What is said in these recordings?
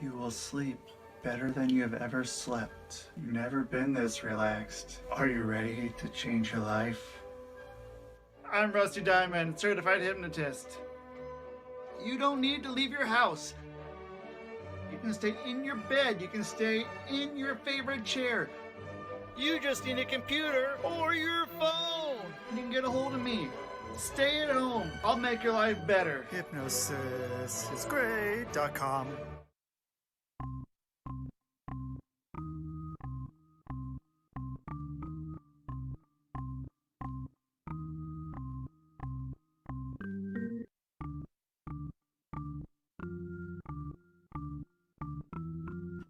You will sleep better than you have ever slept. You've never been this relaxed. Are you ready to change your life? I'm Rusty Diamond, certified hypnotist. You don't need to leave your house. You can stay in your bed. You can stay in your favorite chair. You just need a computer or your phone. You can get a hold of me. Stay at home. I'll make your life better. Hypnosisisgreat.com.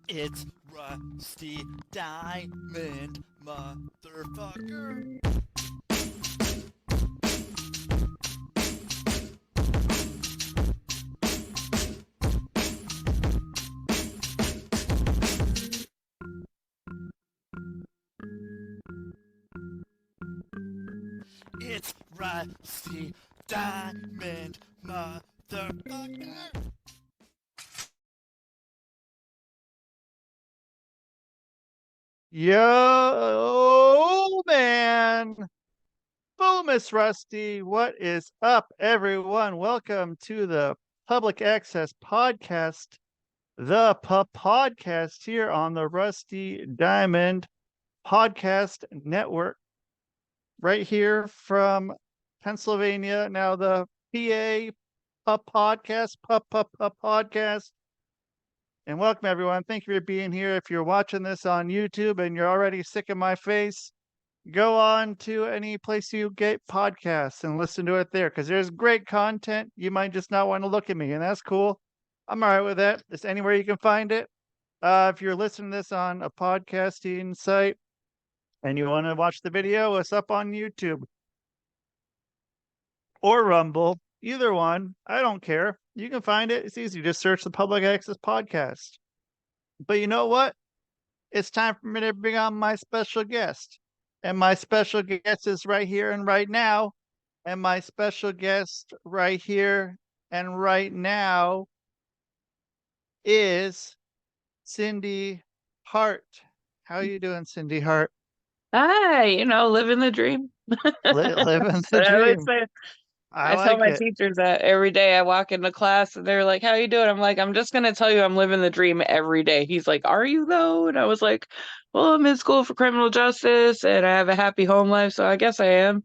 It's Rusty Diamond, motherfucker. It's Rusty Diamond, motherfucker. Yo, man. Boom, Miss Rusty. What is up, everyone? Welcome to the Public Access Podcast, the podcast here on the Rusty Diamond Podcast Network, right here from Pennsylvania. Now, the PA podcast. And welcome, everyone. Thank you for being here. If you're watching this on YouTube and you're already sick of my face, go on to any place you get podcasts and listen to it there, because there's great content. You might just not want to look at me, and that's cool. I'm all right with that. It's anywhere you can find it. If you're listening to this on a podcasting site and you want to watch the video, it's up on YouTube or Rumble. Either one. I don't care. You can find it. It's easy. Just search the Public Access Podcast. But you know what? It's time for me to bring on my special guest. And my special guest is right here and right now. And my special guest right here and right now is Cyndi Hart. How are you doing, Cyndi Hart? Hi, living the dream. Living the dream. I tell my teachers that every day I walk into class and they're like, how you doing? I'm like, I'm just going to tell you I'm living the dream every day. He's like, are you though? And I was like, well, I'm in school for criminal justice and I have a happy home life, so I guess I am.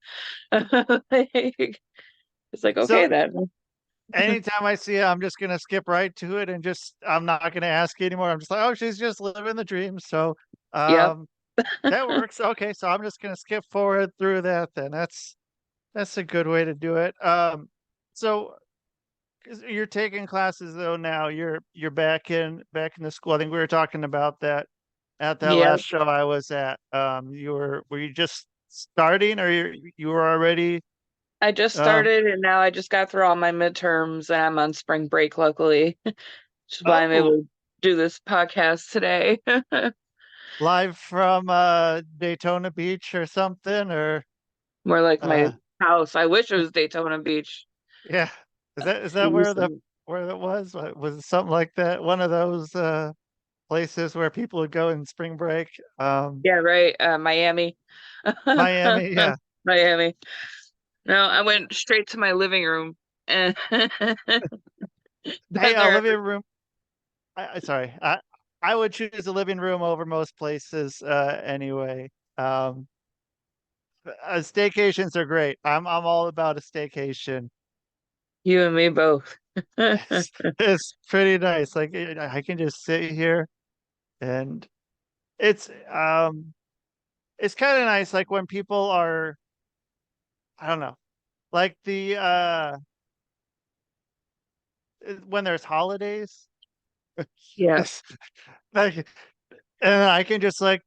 It's like, okay, then. Anytime I see it, I'm just going to skip right to it and I'm not going to ask anymore. I'm just like, oh, she's just living the dream. So Yep. That works. Okay, so I'm just going to skip forward through that then. That's a good way to do it. So you're taking classes though now. You're back in the school. I think we were talking about that at that last show I was at. Were you just starting, or you were already? I just started, and now I just got through all my midterms, and I'm on spring break, luckily. Which is why I'm able to do this podcast today. Live from Daytona Beach or something, or more like my house. I wish it was Daytona Beach. Yeah, is that where it was? Was it something like that? One of those places where people would go in spring break? Yeah, right. Miami. Miami, yeah. Miami. No, I went straight to my living room. Hey, our living room. Sorry, I would choose a living room over most places anyway. Staycations are great. I'm all about a staycation. You and me both. It's pretty nice. Like I can just sit here, and it's kind of nice. Like when people are, I don't know, like when there's holidays. Yes. And I can just like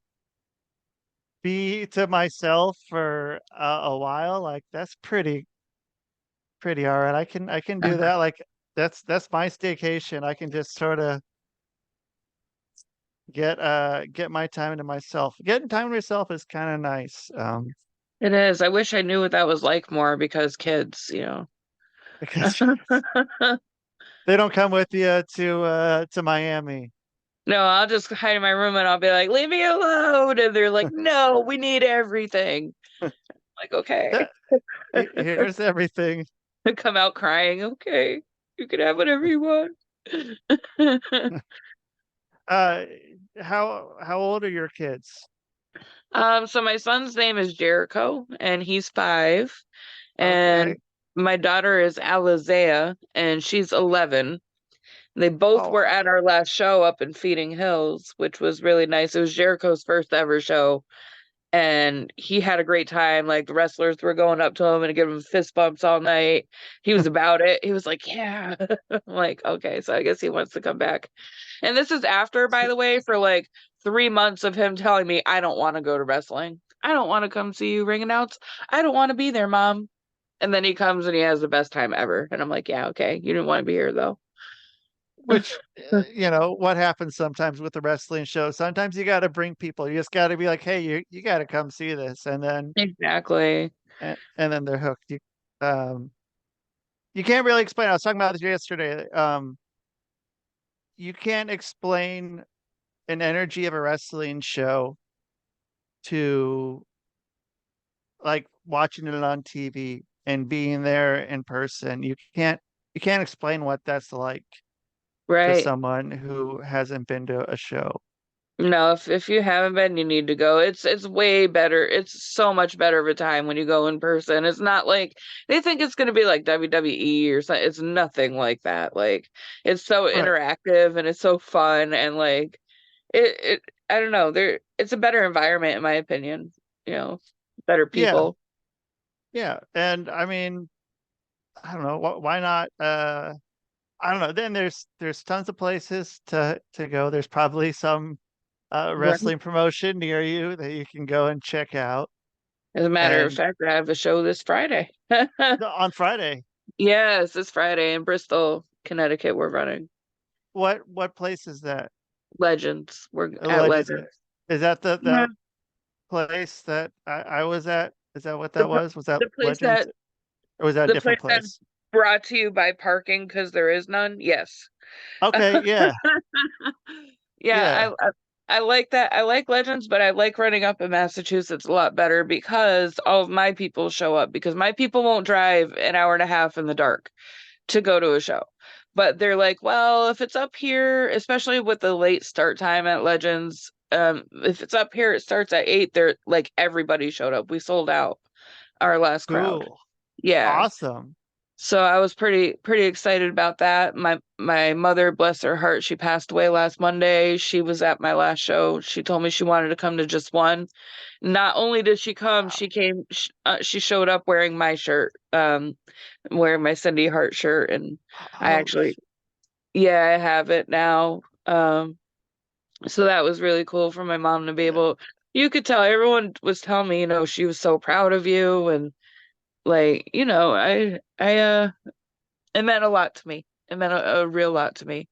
be to myself for a while. Like that's pretty all right. I can do that. Like that's my staycation. I can just sort of get my time to myself. Getting time to myself is kind of nice. It is. I wish I knew what that was like more, because kids, Because They don't come with you to Miami. No, I'll just hide in my room and I'll be like, leave me alone. And they're like, no, we need everything. Like, okay. Here's everything. Come out crying. Okay, you can have whatever you want. How old are your kids? So my son's name is Jericho, and he's 5, and Okay. my daughter is Alizea, and she's 11. They both Oh, were at our last show up in Feeding Hills, which was really nice. It was Jericho's first ever show, and he had a great time. Like, the wrestlers were going up to him and giving him fist bumps all night. He was about it. He was like, yeah. I'm like, okay, so I guess he wants to come back. And this is after, by the way, for like 3 months of him telling me, I don't want to go to wrestling. I don't want to come see you ring announced. I don't want to be there, Mom. And then he comes and he has the best time ever. And I'm like, yeah, okay. You didn't want to be here, though. which what happens sometimes with the wrestling show. Sometimes you got to bring people. You just got to be like, hey, you got to come see this, and then Exactly. and then they're hooked. You can't really explain. I was talking about this yesterday. You can't explain an energy of a wrestling show to like watching it on TV and being there in person. You can't explain what that's like to Right. someone who hasn't been to a show. No, if you haven't been, you need to go. It's way better. It's so much better of a time when you go in person. It's not like they think it's going to be like WWE or something. It's nothing like that. Like, it's so Right. interactive and it's so fun, and like it I don't know. It's a better environment in my opinion. Better Yeah. people. Yeah. And I mean, I don't know, why not I don't know. Then there's tons of places to go. There's probably some Right. wrestling promotion near you that you can go and check out. As a matter of And fact, I have a show this Friday. on Friday, Yes, this Friday in Bristol, Connecticut, we're running what place is that? Legends. We're at Legends. Legends. Is that the Yeah. place that I was at? Is that what The that was? Was that the place Legends? that Or was that a the different place that's place? brought to you by parking because there is none. Yes. Okay, yeah. Yeah, Yeah. I like that. I like Legends, but I like running up in Massachusetts a lot better because all of my people show up, because my people won't drive an hour and a half in the dark to go to a show. But they're like, well, if it's up here, especially with the late start time at Legends, if it's up here, it starts at 8. They're like, everybody showed up. We sold out our last crowd. Cool. Yeah. Awesome. So I was pretty excited about that. My mother, bless her heart, she passed away last Monday. She was at my last show. She told me she wanted to come to just one. Not only did she come, Wow. she came. She showed up wearing my shirt, wearing my Cyndi Hart shirt, and I actually, yeah, I have it now. So that was really cool for my mom to be able. You could tell everyone was telling me, she was so proud of you, and like, it meant a lot to me. It meant a real lot to me.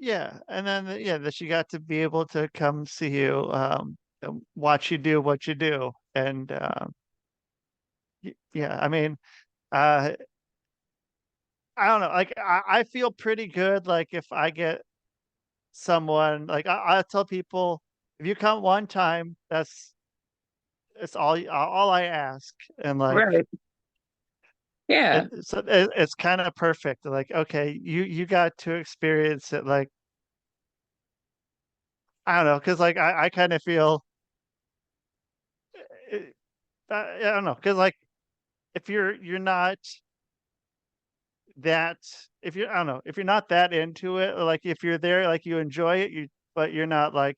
Yeah, and then that she got to be able to come see you, watch you do what you do, and yeah, I mean, I don't know, like I feel pretty good, like if I get someone, like I tell people, if you come one time, it's all I ask, and like. Right. Yeah. So it's kind of perfect. Like, okay, you got to experience it. Like, I don't know, because like I kind of feel, I don't know, because like if you're not that, if you're, I don't know, if you're not that into it, or like if you're there, like you enjoy it, but you're not like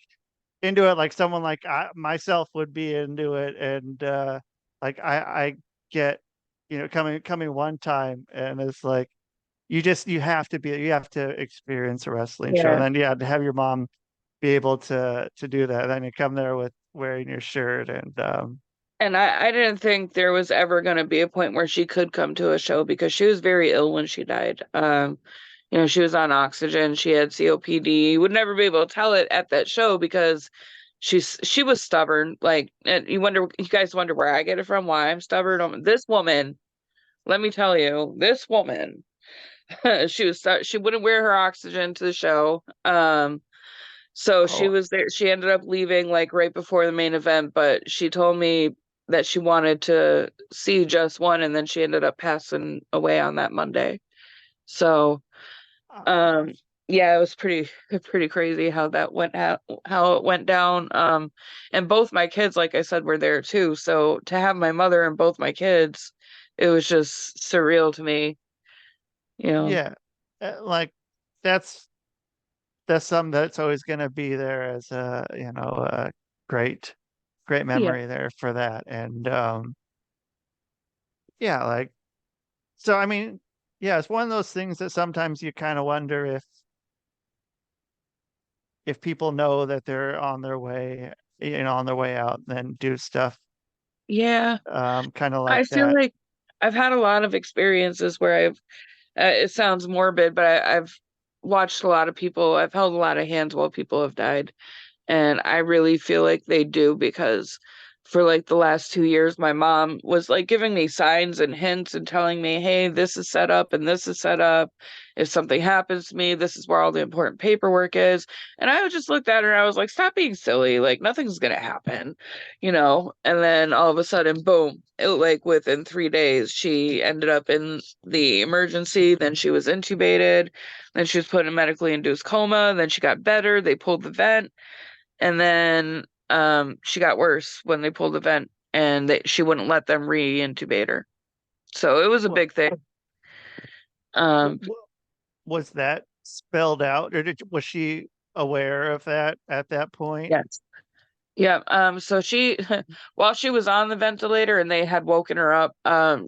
into it, like someone like myself would be into it, and like I get, coming one time, and it's like you have to experience a wrestling show, and then to have your mom be able to do that, and then you come there with wearing your shirt, and I didn't think there was ever going to be a point where she could come to a show, because she was very ill when she died. She was on oxygen, she had COPD. You would never be able to tell it at that show because she was stubborn. Like, and you guys wonder where I get it from, why I'm stubborn. This woman, let me tell you, this woman she wouldn't wear her oxygen to the show. So she Oh, was there. She ended up leaving like right before the main event, but she told me that she wanted to see just one, and then she ended up passing away on that Monday. So, uh, yeah, it was pretty crazy how that went out, how it went down. And both my kids, like I said, were there too. So to have my mother and both my kids, it was just surreal to me, you know. yeah. Like that's something that's always going to be there as a, a great Yeah. memory there for that. And yeah, like, so I mean, yeah, it's one of those things that sometimes you kind of wonder if people know that they're on their way, on their way out, and then do stuff Yeah. kind of I like feel that. like I've had a lot of experiences where it sounds morbid, but I've watched a lot of people, I've held a lot of hands while people have died. And I really feel like they do, because for like the last 2 years, my mom was like giving me signs and hints and telling me, hey, this is set up and this is set up. If something happens to me, this is where all the important paperwork is. And I would just looked at her and I was like, stop being silly. Like, nothing's going to happen, you know? And then all of a sudden, boom, it like within 3 days, she ended up in the emergency. Then she was intubated. Then she was put in a medically induced coma. Then she got better. They pulled the vent. And then she got worse when they pulled the vent, and she wouldn't let them re-intubate her. So it was a What, big thing. Um, was that spelled out, or was she aware of that at that point? yes. Yeah. So she, while she was on the ventilator and they had woken her up,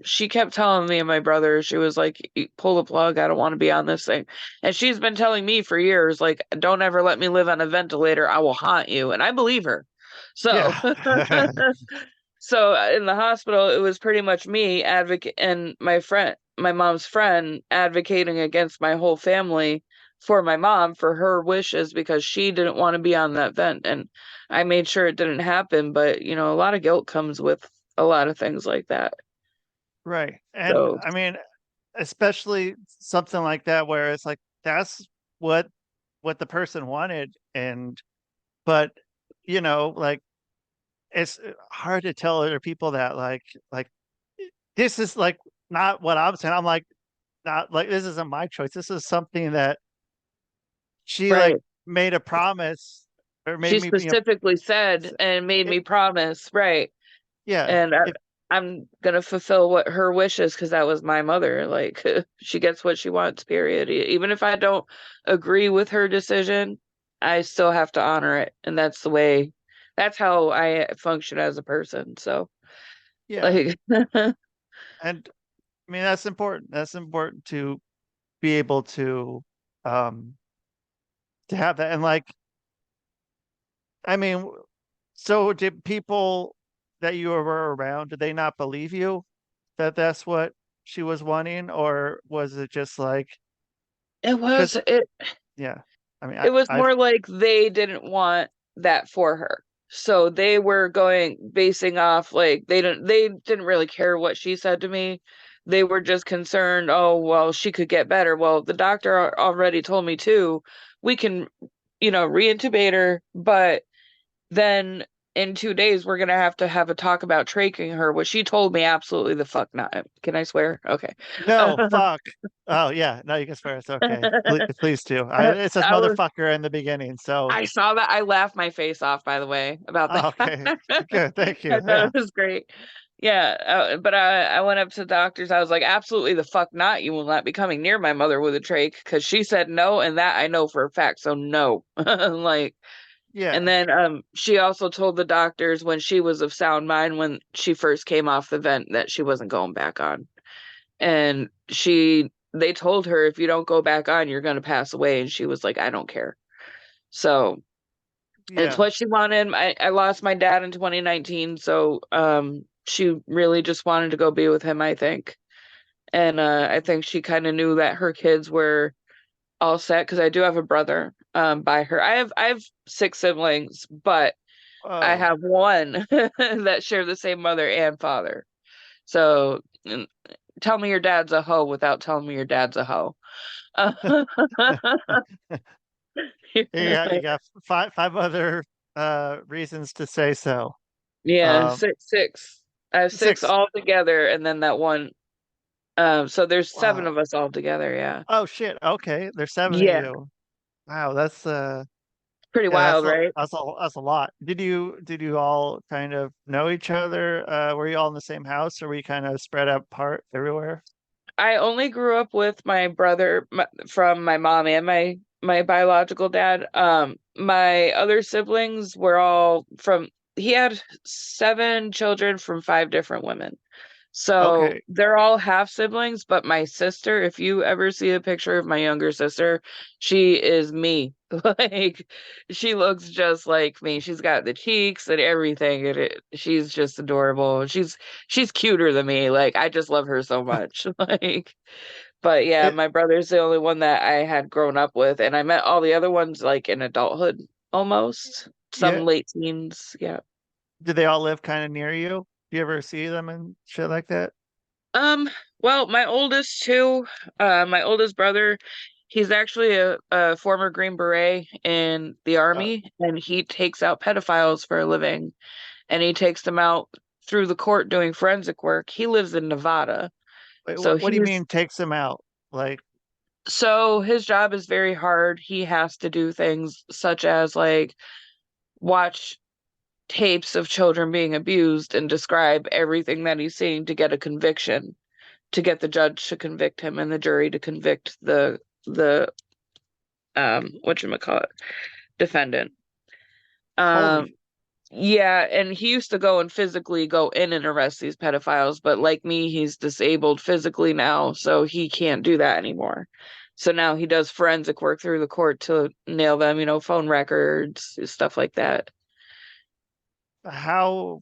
she kept telling me and my brother, she was like, pull the plug. I don't want to be on this thing. And she's been telling me for years, like, don't ever let me live on a ventilator. I will haunt you. And I believe her. So, Yeah. so in the hospital, it was pretty much me advocate and my mom's friend advocating against my whole family for my mom for her wishes, because she didn't want to be on that vent. And I made sure it didn't happen, but a lot of guilt comes with a lot of things like that. Right. And So I mean, especially something like that where it's like that's what the person wanted, and but like it's hard to tell other people that like this is like not what I'm saying. I'm like, not like this isn't my choice. This is something that she like right. made a promise or made She me, specifically said and made it, me promise, right. yeah. And I'm gonna fulfill what her wishes, because that was my mother. Like, she gets what she wants, period. Even if I don't agree with her decision, I still have to honor it. And that's how I function as a person. So, Yeah. like, And I mean that's important. That's important to be able um to have that. And like, I mean, so did people that you were around, did they not believe you that that's what she was wanting, or was it just like, it because was it yeah, I mean, it was I've more like they didn't want that for her. So they were basing off, like, they didn't really care what she said to me. They were just concerned, oh, well, she could get better. Well, the doctor already told me too, we can, reintubate her, but then in 2 days we're gonna have a talk about tracheing her, which she told me absolutely the fuck not. Can I swear? Okay. no fuck. Oh yeah, no, you can swear. It's okay. Please do. It says I was motherfucker in the beginning, so I saw that. I laughed my face off, by the way, about that. okay, good, thank you. I thought Yeah. it was great. Yeah, but I went up to the doctors. I was like, absolutely the fuck not. You will not be coming near my mother with a trach, because she said no, and that I know for a fact. So no, like. And Yeah. then she also told the doctors when she was of sound mind, when she first came off the vent, that she wasn't going back on. And they told her, if you don't go back on, you're going to pass away. And she was like, I don't care. So it's Yeah. what she wanted. I lost my dad in 2019. So she really just wanted to go be with him, I think. And I think she kind of knew that her kids were all set, because I do have a brother by her. I have 6 siblings, but I Oh, have one that share the same mother and father. So tell me your dad's a hoe without telling me your dad's a hoe. You got five other reasons to say so. Yeah, six. I have six Six. all together, and then that one. So there's seven Wow. of us all together. Yeah. Oh shit. Okay, there's seven of Yeah. you. Wow, that's Pretty wild, right? that's a lot. Did you all kind of know each other? Were you all in the same house, or were you kind of spread out apart everywhere? I only grew up with my brother from my mom and my biological dad. My other siblings were all from. He had 7 children from 5 different women. So Okay. they're all half siblings, but my sister, if you ever see a picture of my younger sister, she is me. Like, she looks just like me. She's got the cheeks and everything, and she's just adorable. She's cuter than me. Like, I just love her so much. Like, but yeah, It, my brother's the only one that I had grown up with, and I met all the other ones like in adulthood almost. Some yeah. late teens, yeah. Did they all live kind of near you? Do you ever see them and shit like that? Well, my oldest brother, he's actually a former Green Beret in the Uh, Army, and he takes out pedophiles for a living, and he takes them out through the court doing forensic work. He lives in Nevada. Wait, So what do you mean takes them out? Like, his job is very hard. He has to do things such as like watch tapes of children being abused and describe everything that he's seeing to get a conviction, to get the judge to convict him and the jury to convict the whatchamacallit, defendant. holy, Yeah, and he used to go and physically go in and arrest these pedophiles, but like me, he's disabled physically now, so he can't do that anymore. So now he does forensic work through the court to nail them, phone records, stuff like that. how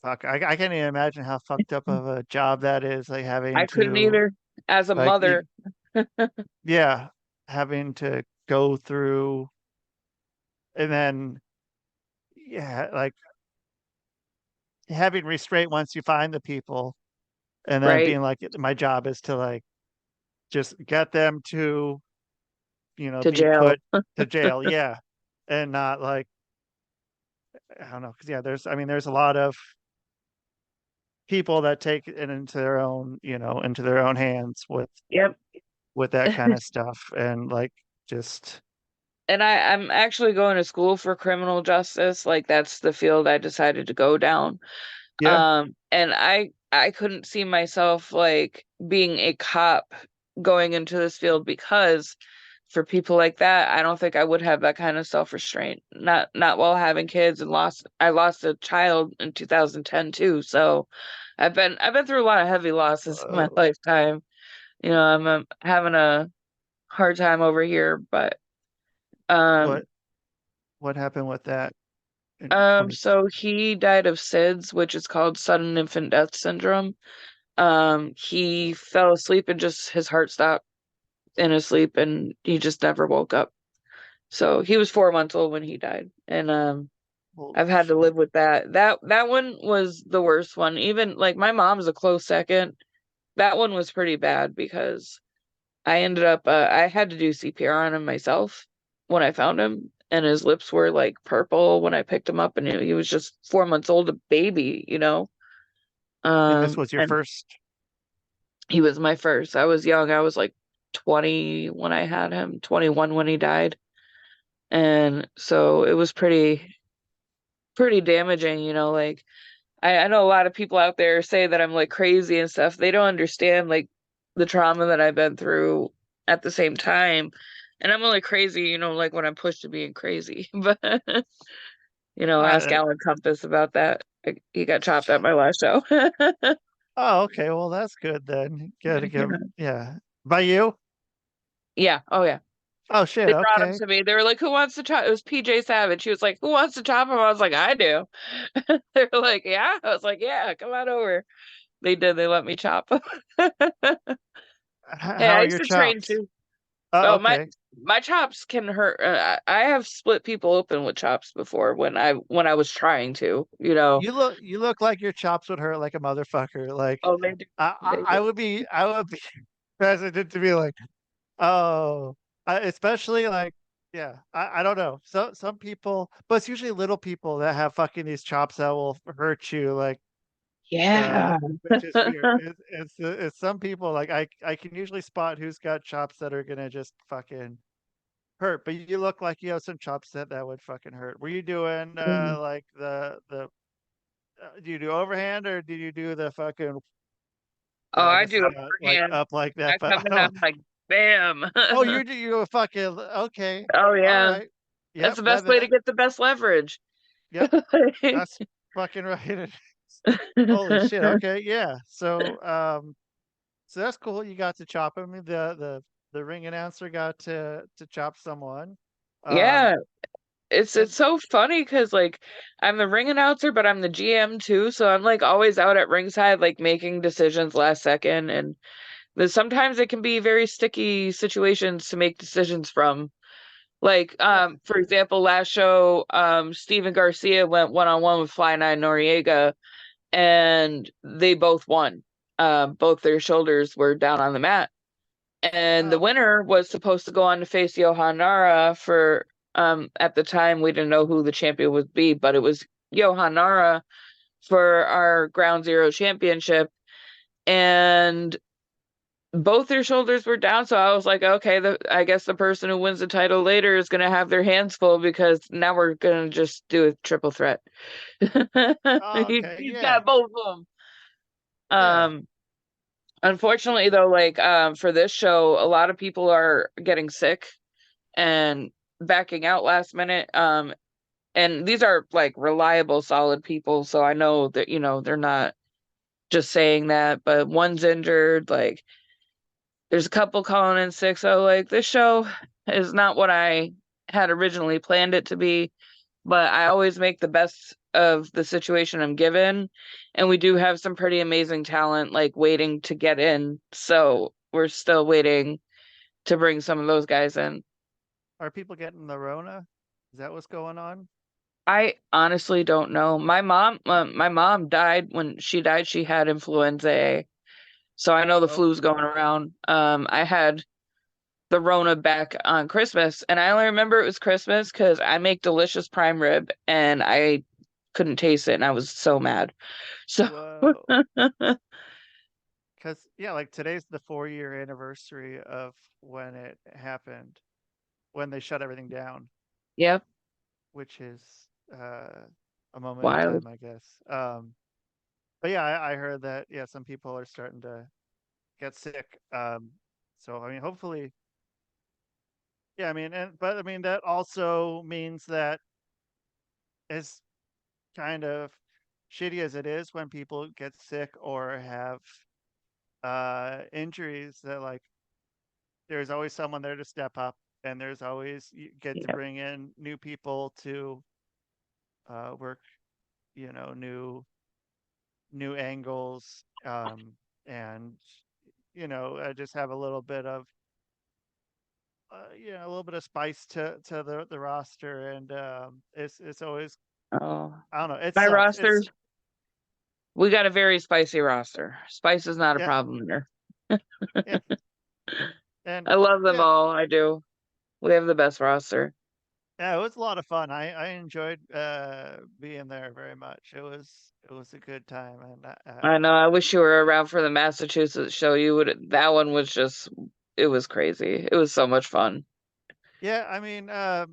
fuck, I can't even imagine how fucked up of a job that is, like having I couldn't to either as a like mother. yeah, having to go through and then yeah, like having restraint once you find the people and then Right? being like my job is to like just get them to To be jail. put to jail, yeah, and not like I don't know, because yeah, there's a lot of people that take it into their own, into their own hands Yep. with that kind of stuff, and like just And I'm actually going to school for criminal justice. Like, that's the field I decided to go down. yeah, And I couldn't see myself like being a cop going into this field, because for people like that, I don't think I would have that kind of self-restraint. Not while having kids, and I lost a child in 2010 too. So I've been through a lot of heavy losses in my uh, lifetime. I'm having a hard time over here, but um what what happened with that in 20? so he died of SIDS, which is called sudden infant death syndrome. He fell asleep and just his heart stopped in his sleep, and he just never woke up. So he was 4 months old when he died, and Holy I've had to shit. live with that. That one was the worst one. Even like my mom's a close second. That one was pretty bad because I ended up I had to do CPR on him myself when I found him, and his lips were like purple when I picked him up, and he was just 4 months old, a baby. And this was your And first? he was my first. I was young. I was like 20 when I had him, 21 when he died. And so it was pretty damaging, like I know a lot of people out there say that I'm like crazy and stuff. They don't understand like the trauma that I've been through at the same time. And I'm only crazy, like when I'm pushed to being crazy. But ask Uh, Alan Compass about that. He got chopped at my last show. oh, okay, well that's good then. Gotta give, yeah. By you? Yeah. Oh yeah. Oh shit, They brought him okay. to me. They were like, "Who wants to chop?" It was PJ Savage. He was like, "Who wants to chop him?" I was like, "I do." They were like, "Yeah." I was like, "Yeah, come on over." They did. They let me chop. Hey, How I are used your to train chops? too. Oh, Oh, okay. my chops can hurt. I have split people open with chops before when I was trying to, you know. You look like your chops would hurt like a motherfucker. Like Oh, they do. They I do. would be hesitant to be like, oh, especially like, yeah, I don't know. So some people, but it's usually little people that have fucking these chops that will hurt you. Like, Yeah. which is weird. It's some people like I can usually spot who's got chops that are gonna just fucking hurt. But you look like you have some chops that would fucking hurt. Were you doing Mm. like the do you do overhand or do you do the fucking Oh, I this is do not like overhand. up like that, I but I come in, don't. I'm like, bam. Oh, you a fucking okay. Oh All yeah. right. That's Yep, the best way to get the best leverage. yep, that's fucking right. Holy shit. Okay, yeah. So that's cool. You got to chop him. The ring announcer got to chop someone. Um Yeah. It's and so funny because like I'm the ring announcer, but I'm the GM too. So I'm like always out at ringside, like making decisions last second. And sometimes it can be very sticky situations to make decisions from. Like, yeah. for example, last show, Steven Garcia went one-on-one with Fly Nine Noriega, and they both won. Both their shoulders were down on the mat. And the Oh, winner was supposed to go on to face Johan Nara for, at the time, we didn't know who the champion would be, but it was Johan Nara for our Ground Zero championship. And both their shoulders were down, so I was like, okay, I guess the person who wins the title later is gonna have their hands full because now we're gonna just do a triple threat. oh, okay, He's yeah. got both of them. Yeah. Um, Unfortunately, though, like for this show, a lot of people are getting sick and backing out last minute. And these are like reliable, solid people, so I know that they're not just saying that. But one's injured, like there's a couple calling in sick, so like this show is not what I had originally planned it to be, but I always make the best of the situation I'm given, and we do have some pretty amazing talent like waiting to get in, so we're still waiting to bring some of those guys in. Are people getting the Rona? Is that what's going on? I honestly don't know. My mom died. When she died, she had influenza A, so I know the Oh, flu's going around. I had the Rona back on Christmas, and I only remember it was Christmas because I make delicious prime rib and I couldn't taste it, and I was so mad. So, whoa. Because yeah, like today's the 4-year anniversary of when it happened, when they shut everything down, yep, which is a moment in wild. time, I guess. But yeah, I heard that yeah, some people are starting to get sick. So I mean, hopefully, yeah. I mean, but I mean that also means that as kind of shitty as it is when people get sick or have injuries, that like there's always someone there to step up, and there's always you get to Yep. bring in new people to work, new angles, and just have a little bit of a little bit of spice to the roster, and it's always Oh, I don't know, it my sucks. roster, we got a very spicy roster. Spice is not a Yeah, problem there. yeah, and I love them yeah, all. I do. We have the best roster. yeah, it was a lot of fun. I enjoyed being there very much. It was a good time, and I know. I wish you were around for the Massachusetts show. You would. That one was just. It was crazy. It was so much fun. yeah, I mean, I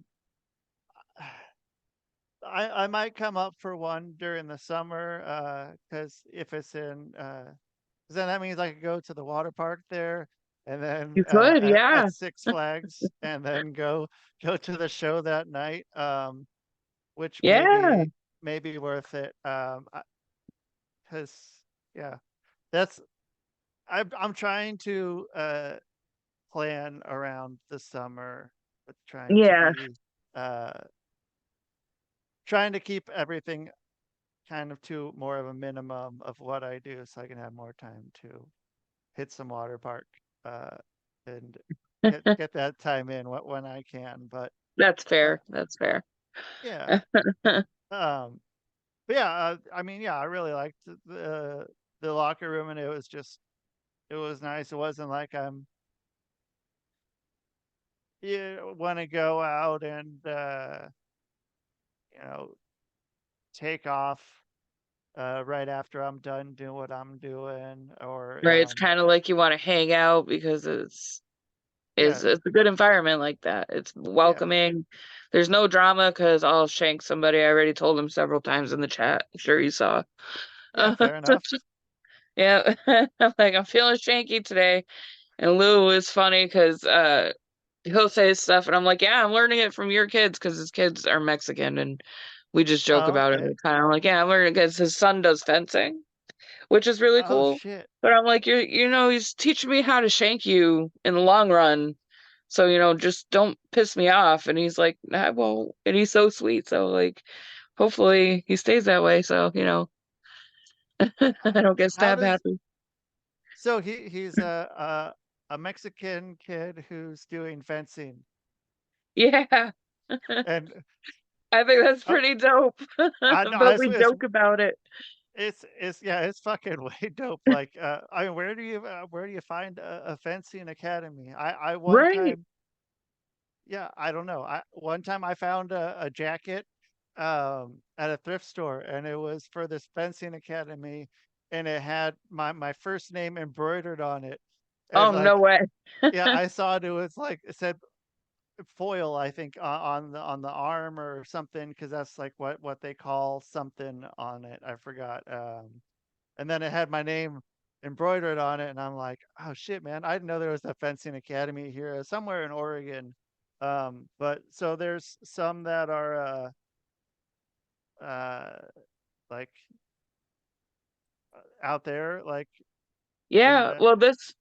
might come up for one during the summer, because if it's in 'cause then that means I could go to the water park there, and then You could, at yeah, Six Flags, and then go to the show that night, which yeah, maybe worth it. Because yeah, that's I'm trying to plan around the summer, but yeah. uh trying to keep everything kind of to more of a minimum of what I do, so I can have more time to hit some water park. And get that time in when I can. But That's uh, fair. That's fair. yeah. Um, but yeah, I mean, yeah, I really liked the locker room, and it was nice. It wasn't like you want to go out and you know take off right after I'm done doing what I'm doing, or Right. It's kind of like you want to hang out because yeah, it's a good environment like that. It's yeah, welcoming. There's no drama because I'll shank somebody. I already told him several times in the chat. I'm sure you saw. yeah, fair enough. Yeah. I'm like, I'm feeling shanky today. And Lou is funny because he'll say stuff and I'm like, yeah, I'm learning it from your kids because his kids are Mexican and we just joke Oh, about it. okay. Kind of like, yeah, I'm learning because his son does fencing, which is really Oh cool. shit. But I'm like, he's teaching me how to shank you in the long run. So, just don't piss me off. And he's like, I won't. And he's so sweet. So, like, hopefully he stays that way. So, I don't get How stab does happy. so he's a Mexican kid who's doing fencing, Yeah. and I think that's uh, pretty dope. I know But we joke about it. it's yeah, it's fucking way dope. Like, I mean, where do you find a fencing academy? I one Right. time, yeah, I don't know. I one time I found a jacket at a thrift store, and it was for this fencing academy, and it had my first name embroidered on it, Oh, and no like, way. yeah, I saw it. It was like it said foil, I think, on the arm or something, because that's like what they call something on it. I forgot. And then it had my name embroidered on it, and I'm like, oh shit, man! I didn't know there was a fencing academy here somewhere in Oregon. But so there's some that are uh like out there, like in Yeah, the well,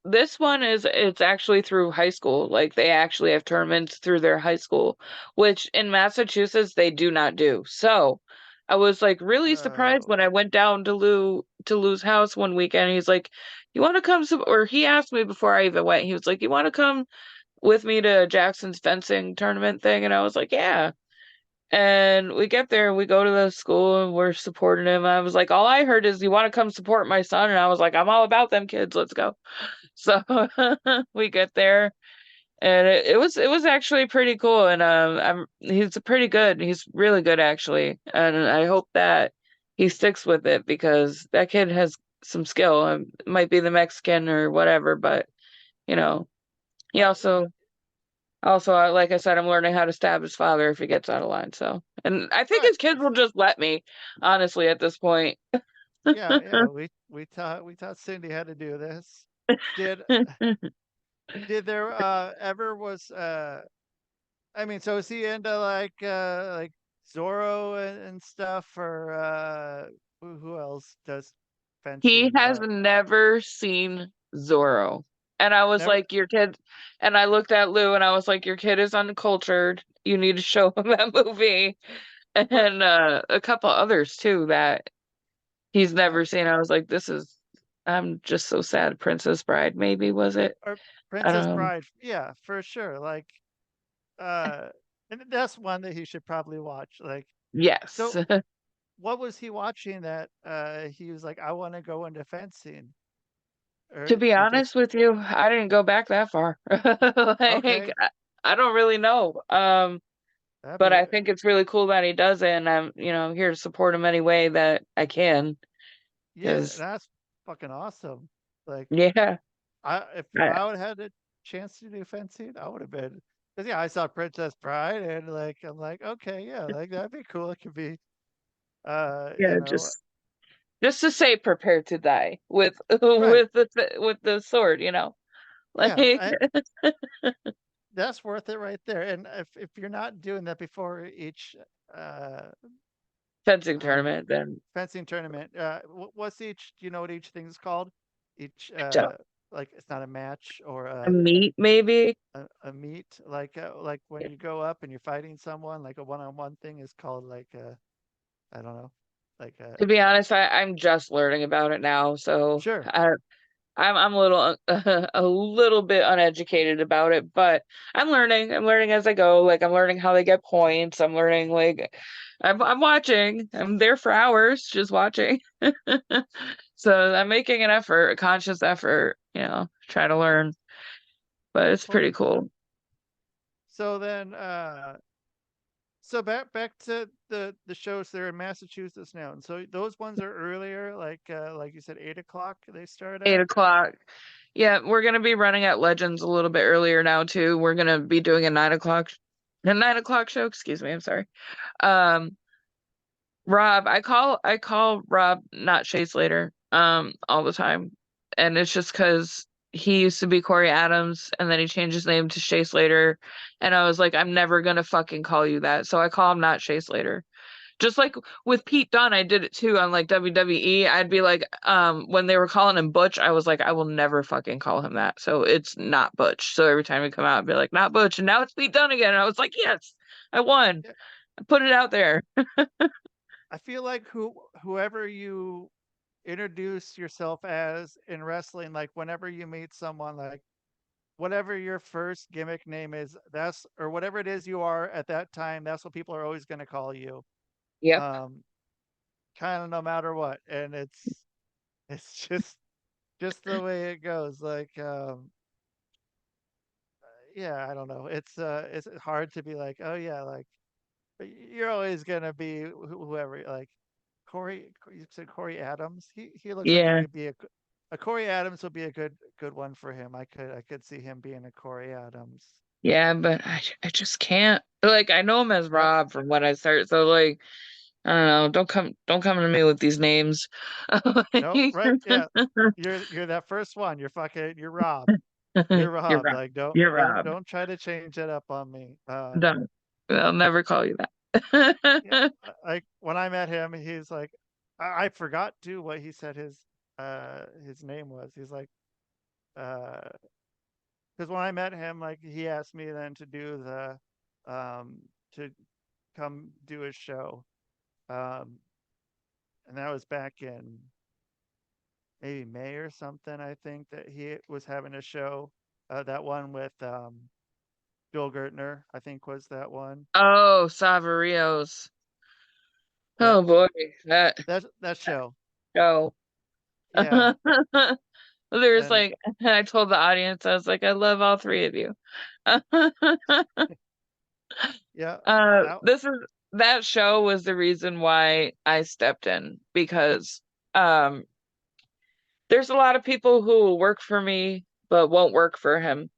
this one it's actually through high school. Like they actually have tournaments through their high school, which in Massachusetts they do not do. So I was like really surprised when oh I went down to Lou's house one weekend. He's like, "You want to come?" Or he asked me before I even went. He was like, "You want to come with me to Jackson's fencing tournament thing?" And I was like, "Yeah." And we get there and we go to the school and we're supporting him. I was like, all I heard is you want to come support my son. And I was like, I'm all about them kids. Let's go. So we get there and it was actually pretty cool. And he's pretty good. He's really good actually. And I hope that he sticks with it because that kid has some skill. It might be the Mexican or whatever, but you know, he uh, also, like I said, I'm learning how to stab his father if he gets out of line. So, and I think right. his kids will just let me, honestly, at this point. Yeah, yeah. We taught Cindy how to do this. Did did there ever was I mean, so is he into like Zorro and stuff, or who else does He fencing? has never seen Zorro. And I was Never. like, your kid, and I looked at Lou and I was like, your kid is uncultured. You need to show him that movie. What? And a couple others too that he's Uh, never seen. I was like, I'm just so sad. Princess Bride, maybe was it? or I Princess don't know. Bride? Yeah, for sure. Like, uh, and that's one that he should probably watch. Like, Yes. so what was he watching that he was like, I want to go into fencing, To or be he just honest with you, I didn't go back that far. Like okay? I don't really know. That'd But be I think it's really cool that he does it, and I'm here to support him any way that I can. yeah, Because that's fucking awesome. Like, yeah, if I, I would have had a chance to do fencing, I would have been. Cause yeah, I saw Princess Bride, and like I'm like, okay, yeah, like that'd be cool. It could be, yeah, just to say, prepare to die with right, with the sword. Like yeah, that's worth it right there. And if you're not doing that before each uh, fencing uh tournament, then fencing tournament, what's each? Do you know what each thing's called? Each I don't. like it's not a match or A meat maybe. a meet, like when you go up and you're fighting someone, like a one-on-one thing is called like I don't know, like To be honest, I'm just learning about it now, so sure. I'm a little a little bit uneducated about it, but I'm learning. I'm learning as I go. Like I'm learning how they get points. I'm learning like I'm watching. I'm there for hours just watching. So I'm making an effort, a conscious effort, try to learn. But it's pretty cool. So then so back to the shows there in Massachusetts now. And so those ones are earlier, like you said, 8 o'clock they start at? 8 o'clock. Yeah, we're gonna be running at Legends a little bit earlier now too. We're gonna be doing a 9 o'clock show, excuse me, I'm sorry. Rob, I call Rob not Shay Slater all the time. And it's just because he used to be Corey Adams and then he changed his name to Shay Slater. And I was like, I'm never gonna fucking call you that. So I call him not Shay Slater. Just like with Pete Dunne, I did it too on like WWE. I'd be like, when they were calling him Butch, I was like, I will never fucking call him that. So it's not Butch. So every time he come out, I'd be like, not Butch. And now it's Pete Dunne again. And I was like, yes, I won. Yeah. I put it out there. I feel like whoever you introduce yourself as in wrestling, like whenever you meet someone, like whatever your first gimmick name is, or whatever it is you are at that time, that's what people are always going to call you. Yep. Kind of no matter what. And it's just the way it goes. Like yeah, I don't know. It's hard to be like, oh yeah, like you're always gonna be whoever, like Corey. You said Corey Adams. He looks like he Yeah. could be a Corey Adams would be a good one for him. I could see him being a Corey Adams. Yeah, but I just can't. Like I know him as Rob from when I started. So like I don't know. Don't come to me with these names. No, right? Yeah, you're that first one. You're Rob. You're Rob. You're Rob. Like You're Rob. don't try to change it up on me. Don't. I'll never call you Yeah, that. like when I met him, he's like, I forgot too what he said his name was. He's like, because when I met him, like he asked me then to do to come do his show, and that was back in maybe May or something. I think that he was having a show, that one with Bill Gertner, I think was that one. Oh, Savarios. Yeah, Oh boy, that that show. show. Yeah, There's and like, I told the audience, I was like, I love all three of you. yeah, That show was the reason why I stepped in because there's a lot of people who will work for me but won't work for him.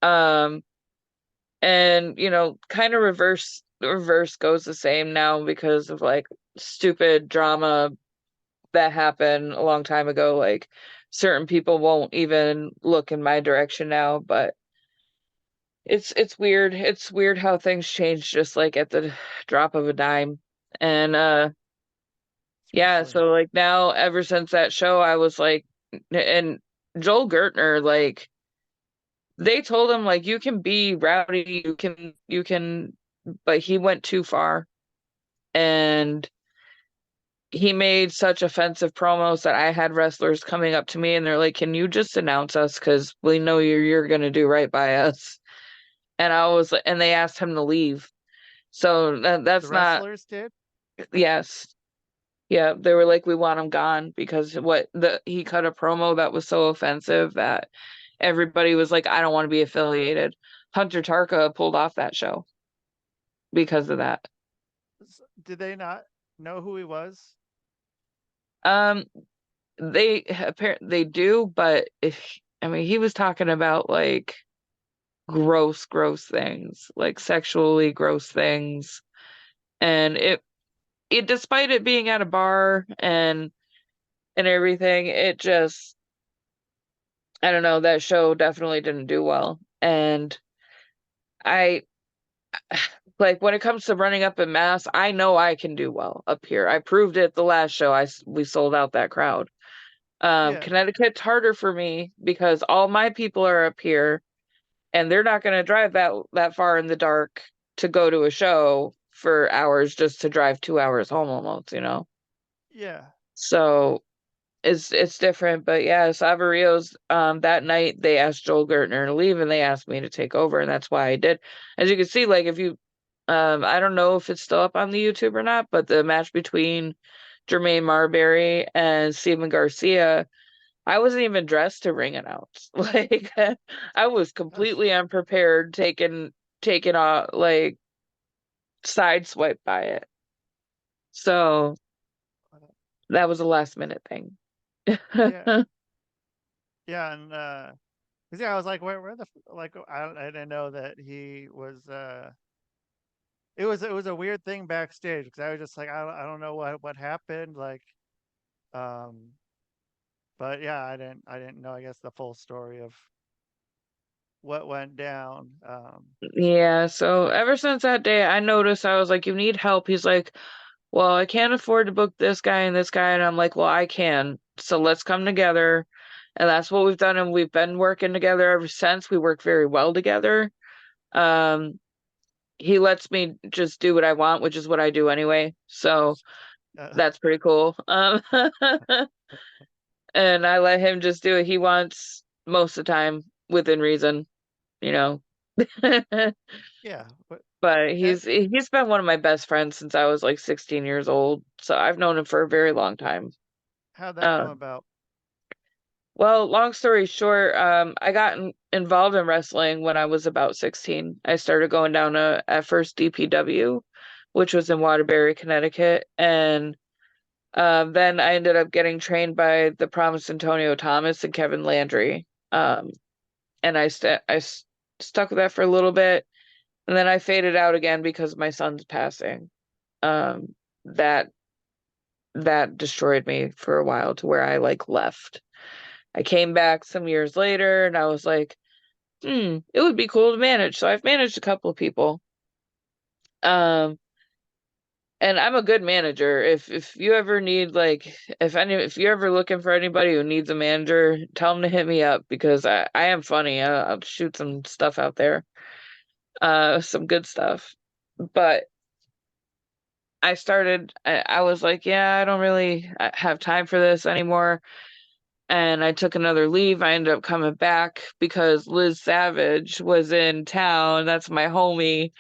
And kind of reverse goes the same now because of like stupid drama that happened a long time ago. Like certain people won't even look in my direction now, but it's weird. It's weird how things change just like at the drop of a dime. And yeah, so like now ever since that show I was like, and Joel Gertner, like they told him like you can be rowdy, you can but he went too far and he made such offensive promos that I had wrestlers coming up to me and they're like, can you just announce us because we know you're gonna do right by us. And they asked him to leave. So that's the not wrestlers did. Yes. Yeah, they were like, we want him gone because he cut a promo that was so offensive that everybody was like, I don't want to be affiliated. Hunter Tarka pulled off that show because of that. Did they not know who he was? They do, but he was talking about like gross things, like sexually gross things, and it despite it being at a bar and everything, it just, I don't know, that show definitely didn't do well. And I like when it comes to running up in Mass, I know I can do well up here. I proved it the last show. We sold out that crowd. Yeah. Connecticut's harder for me because all my people are up here and they're not going to drive that far in the dark to go to a show for hours just to drive 2 hours home almost, Yeah. So it's different. But yeah, Savario's that night they asked Joel Gertner to leave and they asked me to take over, and that's why I did. As you can see, like if you I don't know if it's still up on the YouTube or not, but the match between Jermaine Marbury and Steven Garcia, I wasn't even dressed to ring announce. Like I was completely unprepared, taken like sideswiped by it. So that was a last minute thing. Yeah. Yeah, and yeah, I was like, where the like I didn't know that he was. It was a weird thing backstage because I was just like, I don't know what happened, like, um, but yeah, I didn't know, I guess, the full story of what went down. Yeah, so ever since that day, I noticed I was like, you need help. He's like, well, I can't afford to book this guy and this guy. And I'm like, well, I can. So let's come together. And that's what we've done. And we've been working together ever since. We work very well together. Um, he lets me just do what I want, which is what I do anyway. So that's pretty cool. And I let him just do what he wants most of the time within reason, you know. Yeah, But he's been one of my best friends since I was like 16 years old. So I've known him for a very long time. how'd that come about? Well, long story short, I got involved in wrestling when I was about 16. I started going down to at first DPW, which was in Waterbury, Connecticut, and then I ended up getting trained by the Promised Antonio Thomas and Kevin Landry. And I stuck with that for a little bit, and then I faded out again because of my son's passing. That destroyed me for a while to where I like left. I came back some years later and I was like, it would be cool to manage. So I've managed a couple of people. And I'm a good manager. If you ever need if you're ever looking for anybody who needs a manager, tell them to hit me up because I am funny. I'll shoot some stuff out there. Some good stuff. But I was like, yeah, I don't really have time for this anymore. And I took another leave. I ended up coming back because Liz Savage was in town. That's my homie.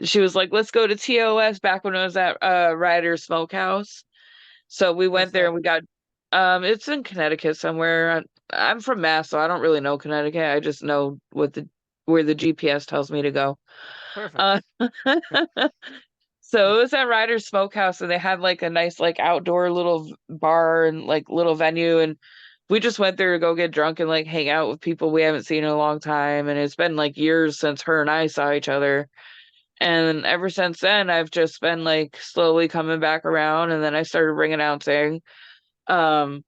She was like, let's go to TOS back when I was at Ryder Smokehouse. So we went there and we got it's in Connecticut somewhere. I'm from Mass, so I don't really know Connecticut. I just know where the GPS tells me to go. Perfect. So it was at Ryder Smokehouse and they had like a nice like outdoor little bar and like little venue, and we just went there to go get drunk and like hang out with people we haven't seen in a long time. And it's been like years since her and I saw each other. And ever since then, I've just been like slowly coming back around. And then I started ring announcing. I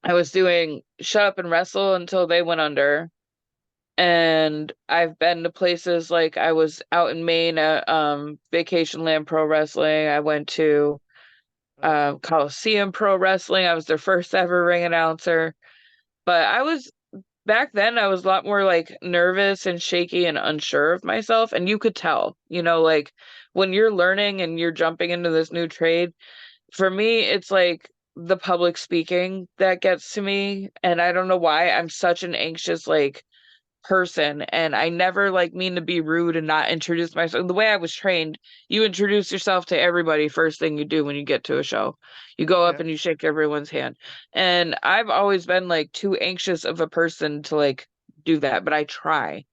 was doing Shut Up and Wrestle until they went under. And I've been to places like I was out in Maine at Vacation Land Pro Wrestling. I went to Coliseum Pro Wrestling. I was their first ever ring announcer. But back then I was a lot more like nervous and shaky and unsure of myself. And you could tell, like when you're learning and you're jumping into this new trade, for me, it's like the public speaking that gets to me. And I don't know why I'm such an anxious, like, person, and I never like mean to be rude and not introduce myself. The way I was trained, you introduce yourself to everybody first thing you do when you get to a show. You go up and you shake everyone's hand. And I've always been like too anxious of a person to like do that, but I try.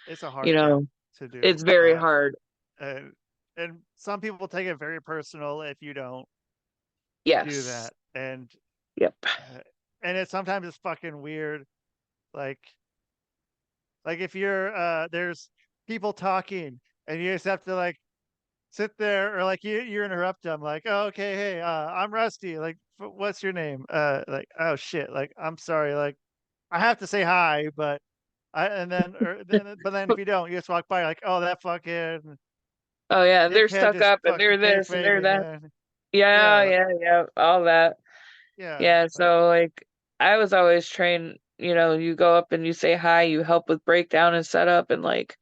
It's a hard thing to do. It's very hard. And some people take it very personal if you don't do that. And and sometimes it's fucking weird. Like if you're there's people talking and you just have to like sit there, or like you interrupt them like, oh, okay, hey, I'm Rusty, like what's your name? Like, oh shit, like I'm sorry, like I have to say hi, but but then if you don't, you just walk by like, oh, that fucking they're stuck up and they're this and they're that. Yeah, all that. Yeah, so like I was always trained, you go up and you say hi, you help with breakdown and setup, and like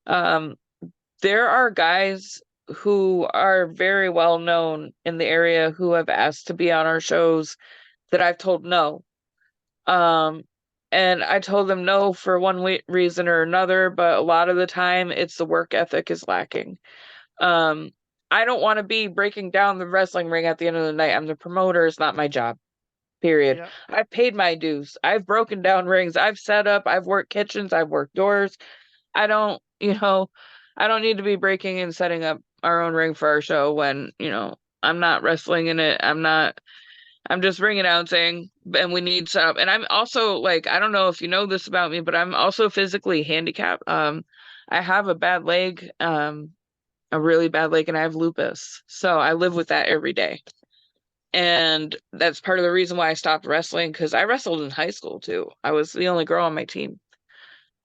there are guys who are very well known in the area who have asked to be on our shows that I've told no. And I told them no for one reason or another, but a lot of the time it's the work ethic is lacking. I don't want to be breaking down the wrestling ring at the end of the night. I'm the promoter. It's not my job. Period. Yeah. I've paid my dues. I've broken down rings. I've set up. I've worked kitchens. I've worked doors. I don't need to be breaking and setting up our own ring for our show when, I'm not wrestling in it. I'm just ring announcing and we need setup. And I'm also like, I don't know if you know this about me, but I'm also physically handicapped. I have a bad leg, a really bad leg, and I have lupus. So I live with that every day. And that's part of the reason why I stopped wrestling, because I wrestled in high school too. I was the only girl on my team.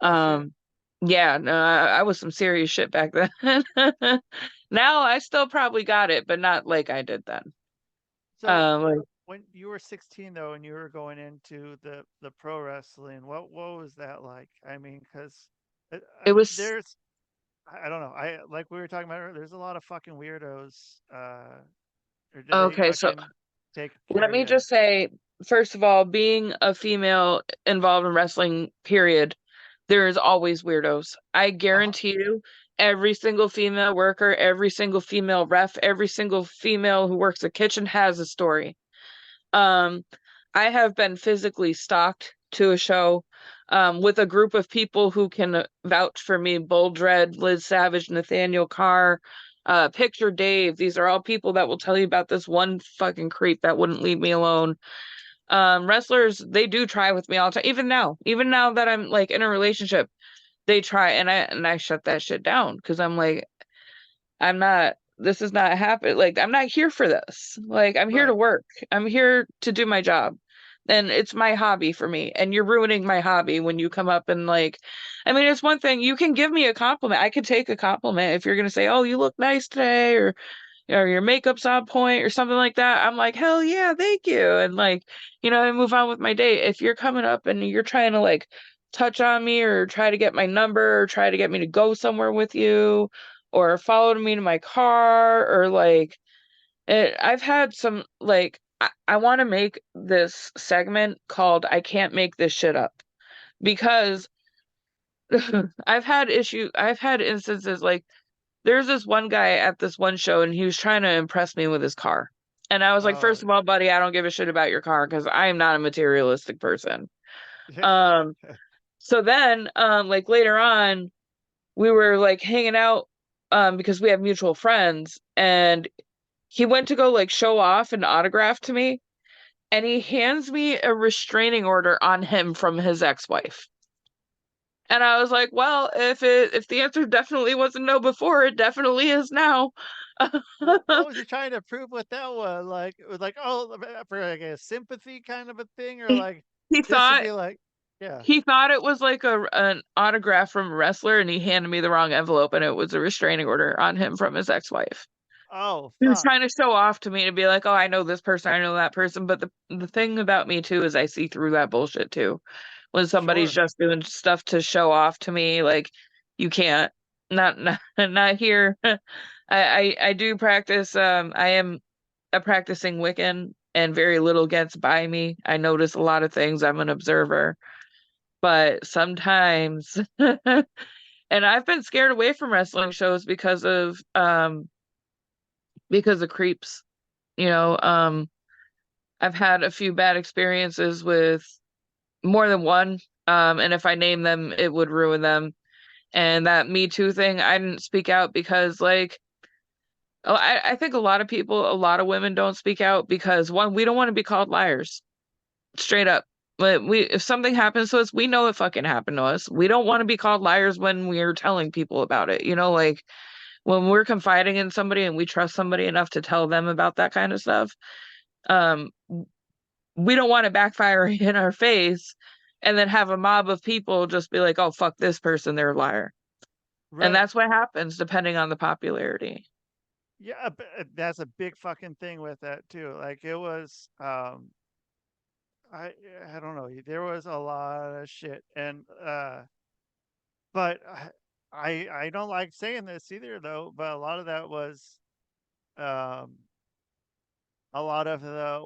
Yeah, no, I was some serious shit back then. Now I still probably got it, but not like I did then. So when you were 16 though, and you were going into the pro wrestling, what was that like? I mean, because it was there's, I don't know, like we were talking about earlier, there's a lot of fucking weirdos. Okay, so let me just say, first of all, being a female involved in wrestling, period, there is always weirdos. I guarantee you, every single female worker, every single female ref, every single female who works a kitchen has a story. I have been physically stalked to a show with a group of people who can vouch for me. Bull Dread, Liz Savage, Nathaniel Carr, Picture Dave. These are all people that will tell you about this one fucking creep that wouldn't leave me alone. Wrestlers, they do try with me all the time. Even now that I'm like in a relationship, they try, and I shut that shit down because I'm like, this is not happening. Like, I'm not here for this. Like, I'm here to work. I'm here to do my job. And it's my hobby for me. And you're ruining my hobby when you come up and like, I mean, it's one thing. You can give me a compliment. I could take a compliment if you're going to say, oh, you look nice today, or your makeup's on point or something like that. I'm like, hell yeah, thank you. And like, I move on with my day. If you're coming up and you're trying to like touch on me or try to get my number or try to get me to go somewhere with you or follow me to my car or like, I've had some like, I want to make this segment called I Can't Make This Shit Up, because I've had instances like, there's this one guy at this one show and he was trying to impress me with his car. And I was like, first of all, buddy, I don't give a shit about your car because I am not a materialistic person. So then, like later on, we were like hanging out because we have mutual friends, and he went to go like show off an autograph to me, and he hands me a restraining order on him from his ex-wife. And I was like, well, if the answer definitely wasn't no before, it definitely is now. What was he trying to prove with that one? Like, it was like, oh, for like a sympathy kind of a thing, or like he thought to be like, yeah, he thought it was like an autograph from a wrestler, and he handed me the wrong envelope, and it was a restraining order on him from his ex-wife. Oh, he was trying to show off to me to be like, oh, I know this person, I know that person. But the thing about me too is I see through that bullshit too. When somebody's just doing stuff to show off to me, like, you can't, not here. I do practice. I am a practicing Wiccan, and very little gets by me. I notice a lot of things. I'm an observer, but sometimes, and I've been scared away from wrestling shows because of creeps. I've had a few bad experiences with more than one, and if I name them, it would ruin them. And that Me Too thing, I didn't speak out because, like, I think a lot of women don't speak out because, one, we don't want to be called liars, straight up. But if something happens to us, we know it fucking happened to us. We don't want to be called liars when we're telling people about it. Like when we're confiding in somebody and we trust somebody enough to tell them about that kind of stuff, we don't want to backfire in our face and then have a mob of people just be like, oh, fuck this person, they're a liar. Right. And that's what happens depending on the popularity. Yeah, that's a big fucking thing with that too. Like, it was, I don't know. There was a lot of shit, and but I don't like saying this either though. But a lot of that was, a a lot of the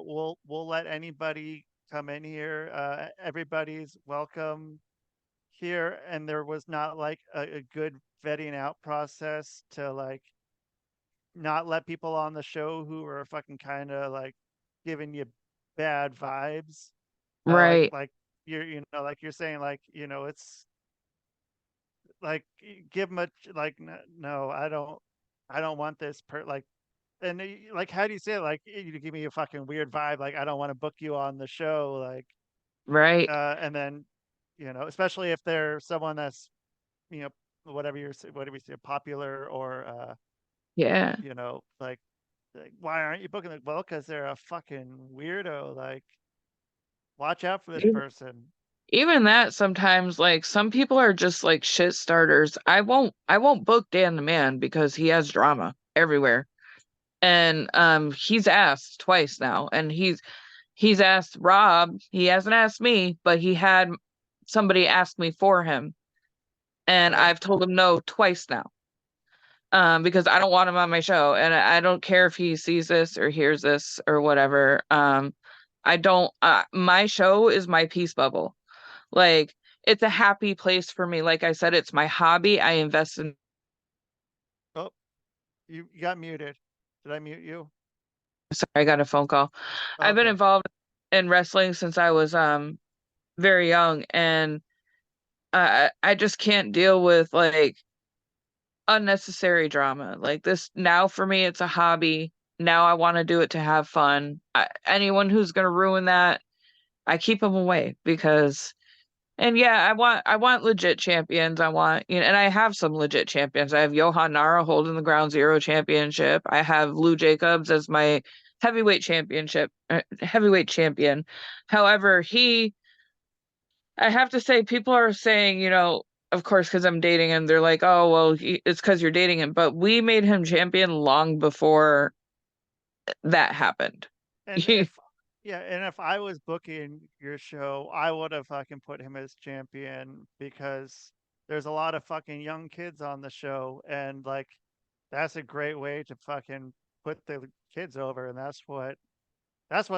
we'll let anybody come in here. Everybody's welcome here, and there was not like a good vetting out process to like not let people on the show who are fucking kind of like giving you bad vibes. Right. Like you know, like you're saying, like, you know, it's like give them a like no, I don't want this like, and like how do you say it? Like you give me a fucking weird vibe, like I don't want to book you on the show, like Right. and then, you know, especially if they're someone that's, you know, whatever you say, popular or Yeah. you know, like why aren't you booking it? Well, because they're a fucking weirdo. Like, watch out for this person. Even that sometimes, like, some people are just like shit starters. I won't book Dan the Man because he has drama everywhere. And he's asked twice now, and he's asked Rob. He hasn't asked me, but he had somebody ask me for him, and Right. I've told him no twice now. Because I don't want him on my show, and I don't care if he sees this or hears this or whatever. I don't. My show is my peace bubble. Like, it's a happy place for me. Like I said, it's my hobby. I invest in. Oh, you got muted. Did I mute you? Sorry, I got a phone call. I've been Okay. involved in wrestling since I was very young, and I just can't deal with like unnecessary drama. Like this now for me, it's a hobby. Now I want to do it to have fun. Anyone who's gonna ruin that, I keep them away because. And yeah, I want legit champions. I want, you know, and I have some legit champions. I have Johan Nara holding the Ground Zero championship. I have Lou Jacobs as my heavyweight champion. However, I have to say, people are saying, you know, of course, because I'm dating him, they're like, oh, well, it's because you're dating him. But we made him champion long before that happened. And if yeah, and if I was booking your show, I would have fucking put him as champion because there's a lot of fucking young kids on the show, and like that's a great way to fucking put the kids over, and that's what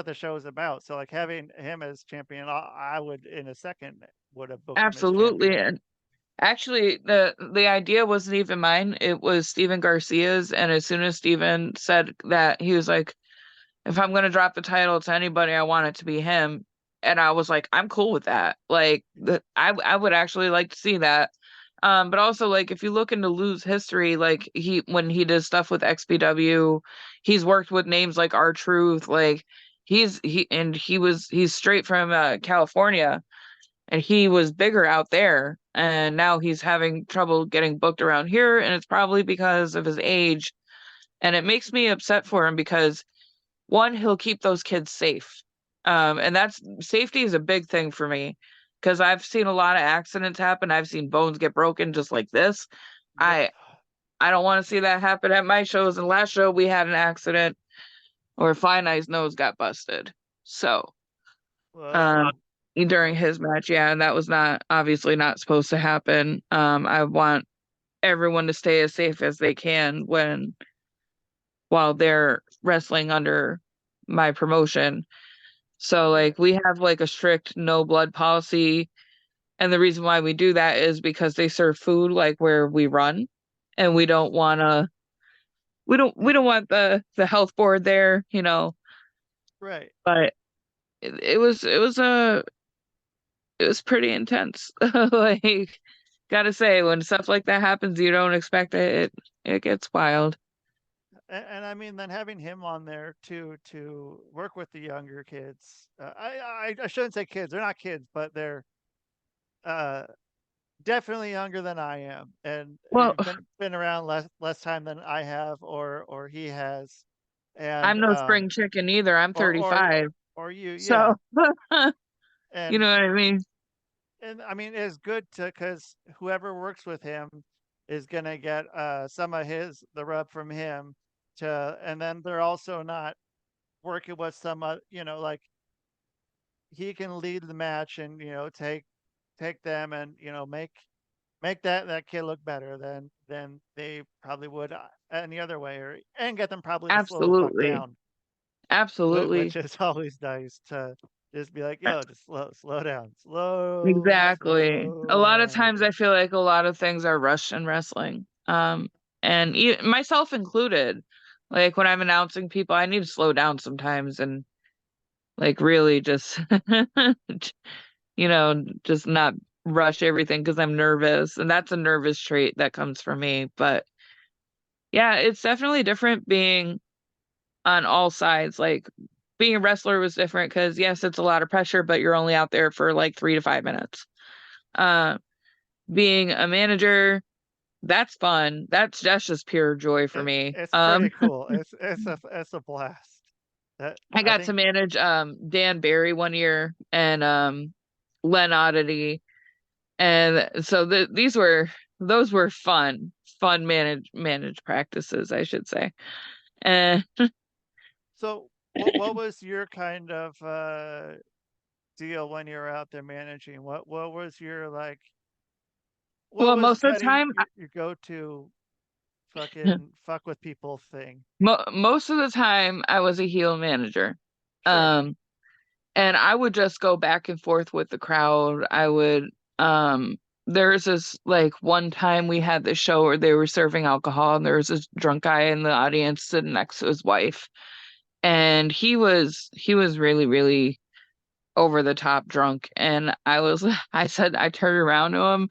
the show is about. So like having him as champion, I would in a second would have booked him as Absolutely. champion. And actually, the idea wasn't even mine. It was Steven Garcia's. And as soon as Steven said that, he was like, if I'm gonna drop the title to anybody, I want it to be him. And I was like, I'm cool with that. Like, I would actually like to see that. But also, like, if you look into Lou's history, like when he does stuff with XPW, he's worked with names like R-Truth. Like, he's straight from California, and he was bigger out there, and now he's having trouble getting booked around here, and it's probably because of his age. And it makes me upset for him because one, he'll keep those kids safe. And that's safety is a big thing for me because I've seen a lot of accidents happen. I've seen bones get broken just like this. Yep. I don't want to see that happen at my shows. And last show we had an accident where Fine Eye's nose got busted. So Well, during his match, yeah, and that was obviously not supposed to happen. I want everyone to stay as safe as they can while they're wrestling under my promotion. So like we have like a strict no blood policy, and the reason why we do that is because they serve food like where we run, and we don't want the health board there, you know. right. But it was pretty intense. Like, gotta say, when stuff like that happens, you don't expect it. It gets wild. And I mean, then having him on there too to work with the younger kids. I shouldn't say kids; they're not kids, but they're uh, definitely younger than I am, and Well, been around less time than I have, or he has, I'm and no spring chicken either. I'm or 35. or you, yeah, So, you and know what I mean? I mean it's good to because whoever works with him is gonna get some of the rub from him to, and then they're also not working with some you know, like he can lead the match and, you know, take them and, you know, make that kid look better than they probably would any other way, or and get them probably to slow the fuck Absolutely. down. Absolutely. Which is always nice to just be like, yo, just slow down. Slow. Exactly. A lot of Down. times I feel like a lot of things are rushed in wrestling. And myself included. Like when I'm announcing people, I need to slow down sometimes and like really just just not rush everything because I'm nervous. And that's a nervous trait that comes from me. But yeah, it's definitely different being on all sides. Like being a wrestler was different because yes, it's a lot of pressure, but you're only out there for like 3 to 5 minutes. Being a manager, that's fun. That's just pure joy for me. It's pretty cool. It's a blast. I got to manage Dan Barry one year and Len Oddity, and so those were fun managed practices, I should say. And so what was your kind of deal when you were out there managing? What was your like? Well, most of the time, your go-to fucking fuck with people thing. Most of the time, I was a heel manager. Sure. And I would just go back and forth with the crowd. I would there's this like one time we had this show where they were serving alcohol and there was this drunk guy in the audience sitting next to his wife. And he was really, really over the top drunk. And I turned around to him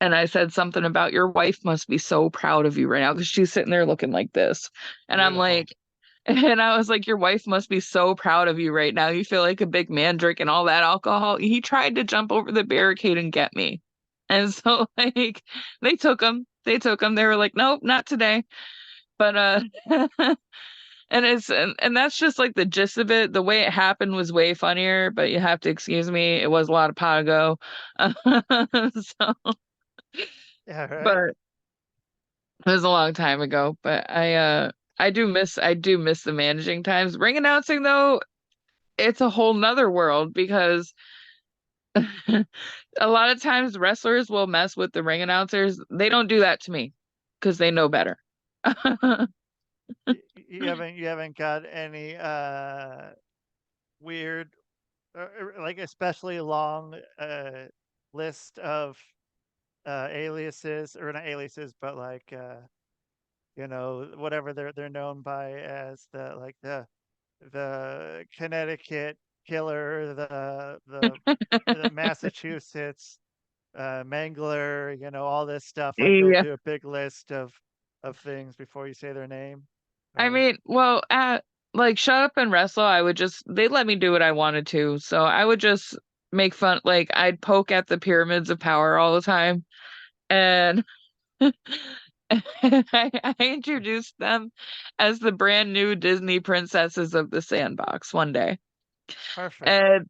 and I said something about your wife must be so proud of you right now because she's sitting there looking like this. And Beautiful. I was like, your wife must be so proud of you right now. You feel like a big man drinking all that alcohol. He tried to jump over the barricade and get me. And so like they took him. They were like, nope, not today. But and that's just like the gist of it. The way it happened was way funnier, but you have to excuse me. It was a lot of pot ago. So yeah, right. But it was a long time ago. But I do miss the managing times. Ring announcing though, it's a whole nother world because a lot of times wrestlers will mess with the ring announcers. They don't do that to me because they know better. You haven't got any weird like especially long list of aliases, or not aliases, but like whatever they're known by as the Connecticut killer, the Massachusetts mangler, all this stuff. Like you'll do a big list of things before you say their name. I mean, well, at like Shut Up and Wrestle, they let me do what I wanted to. So I would just make fun, like I'd poke at the pyramids of power all the time. And I introduced them as the brand new Disney princesses of the sandbox one day. Perfect. And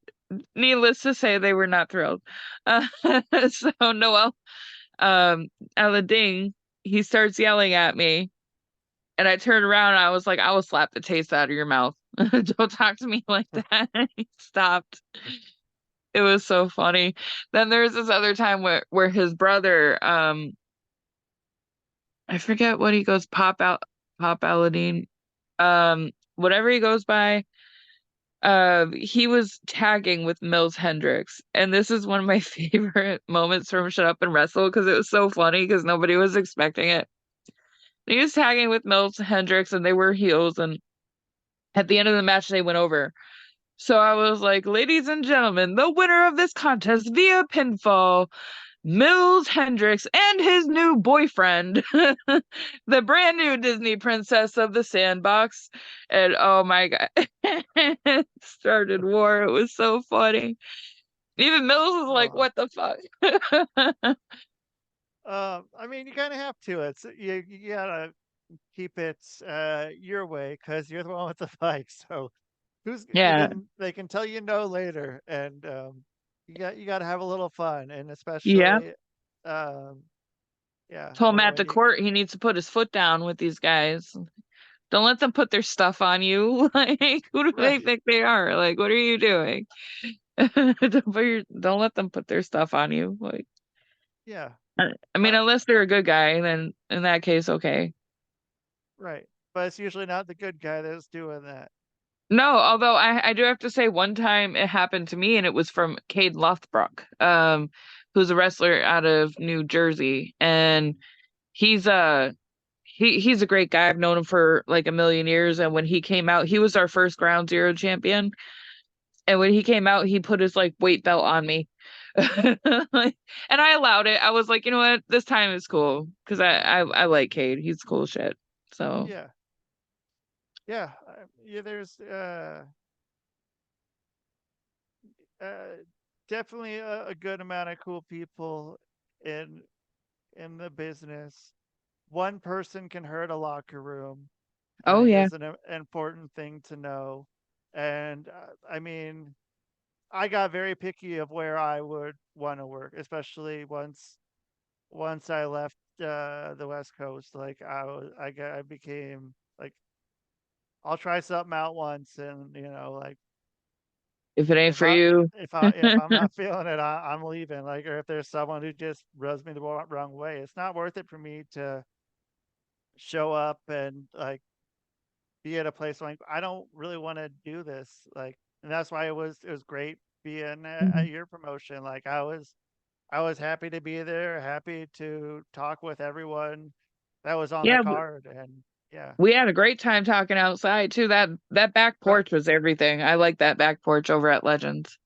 needless to say, they were not thrilled. So Noel, Aladdin, he starts yelling at me. And I turned around and I was like, I will slap the taste out of your mouth. Don't talk to me like that. He stopped. It was so funny. Then there's this other time where his brother, I forget what he goes, Pop Aladdin, whatever he goes by. He was tagging with Mills Hendricks, and this is one of my favorite moments from Shut Up and Wrestle because it was so funny because nobody was expecting it. He was tagging with Mills Hendricks, and they were heels, and at the end of the match, they went over. So I was like, ladies and gentlemen, the winner of this contest via pinfall, Mills Hendricks and his new boyfriend, the brand new Disney princess of the sandbox. And oh my God, it started war. It was so funny. Even Mills was like, what the fuck? I mean, you kind of have to. It's you gotta keep it your way because you're the one with the mic. So they can tell you no later, and you got to have a little fun, and especially Told Matt DeCourt he needs to put his foot down with these guys. Don't let them put their stuff on you. Like, who do they think they are? Like, what are you doing? Don't let them put their stuff on you. Like, yeah. I mean, unless they're a good guy, then in that case, okay. Right. But it's usually not the good guy that's doing that. No, although I do have to say one time it happened to me and it was from Cade Lothbrok, who's a wrestler out of New Jersey. And he's he's a great guy. I've known him for like a million years. And when he came out, he was our first Ground Zero champion. And when he came out, he put his like weight belt on me. Like, and I allowed it. I was like, you know what, this time is cool because I like Cade. He's cool shit. So Yeah. Yeah. Yeah. There's definitely a good amount of cool people in the business. One person can hurt a locker room, I oh think yeah. is an important thing to know. And I mean, I got very picky of where I would want to work, especially once I left the West Coast. Like I became like, I'll try something out once, and like If it ain't if for I you. if I'm not feeling it, I'm leaving. Like, or if there's someone who just rubs me the wrong way, it's not worth it for me to show up and like be at a place like I don't really want to do this. Like, and that's why it was great being at Mhm. your promotion. Like, I was happy to be there, happy to talk with everyone that was on the Yeah, card, and yeah. we had a great time talking outside too. That back Uh, porch was everything. I like that back porch over at Legends.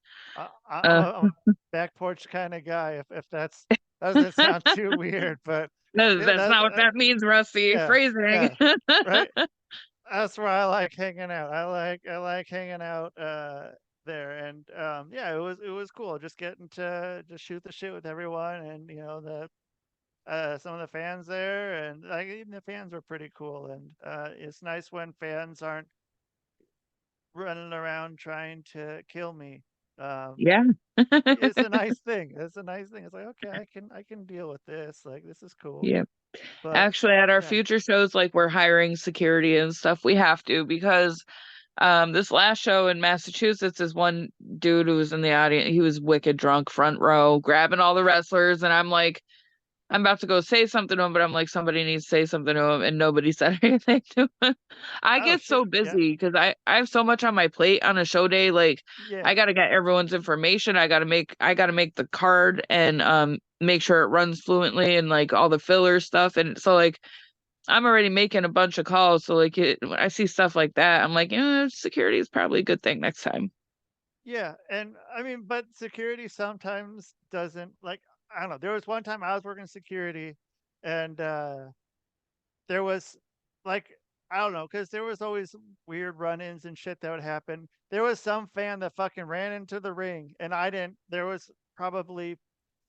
I'm Uh, a back porch kind of guy. If that doesn't sound too weird, but no, yeah, that's not what that means, Rusty. yeah, Phrasing. yeah, right. That's where I like hanging out. I like hanging out there, and yeah, it was cool just getting to just shoot the shit with everyone, and the some of the fans there, and like even the fans were pretty cool, and it's nice when fans aren't running around trying to kill me. Um, Yeah. it's a nice thing. It's a nice thing. It's like, okay, I can deal with this. Like, this is cool. Yeah. But Actually, at our yeah, future shows, like we're hiring security and stuff, we have to because this last show in Massachusetts is one dude who was in the audience. He was wicked drunk, front row, grabbing all the wrestlers, and I'm like, I'm about to go say something to him, but I'm like, somebody needs to say something to him, and nobody said anything to him. I oh get so shit, yeah, busy because I have so much on my plate on a show day. Like, yeah, I gotta get everyone's information. I gotta make the card and make sure it runs fluently and like all the filler stuff. And so like I'm already making a bunch of calls. So like when I see stuff like that, I'm like, security is probably a good thing next time. yeah. And I mean, but security sometimes doesn't like. I don't know. There was one time I was working security, and there was like, I don't know, because there was always weird run-ins and shit that would happen. There was some fan that fucking ran into the ring, and I didn't. There was probably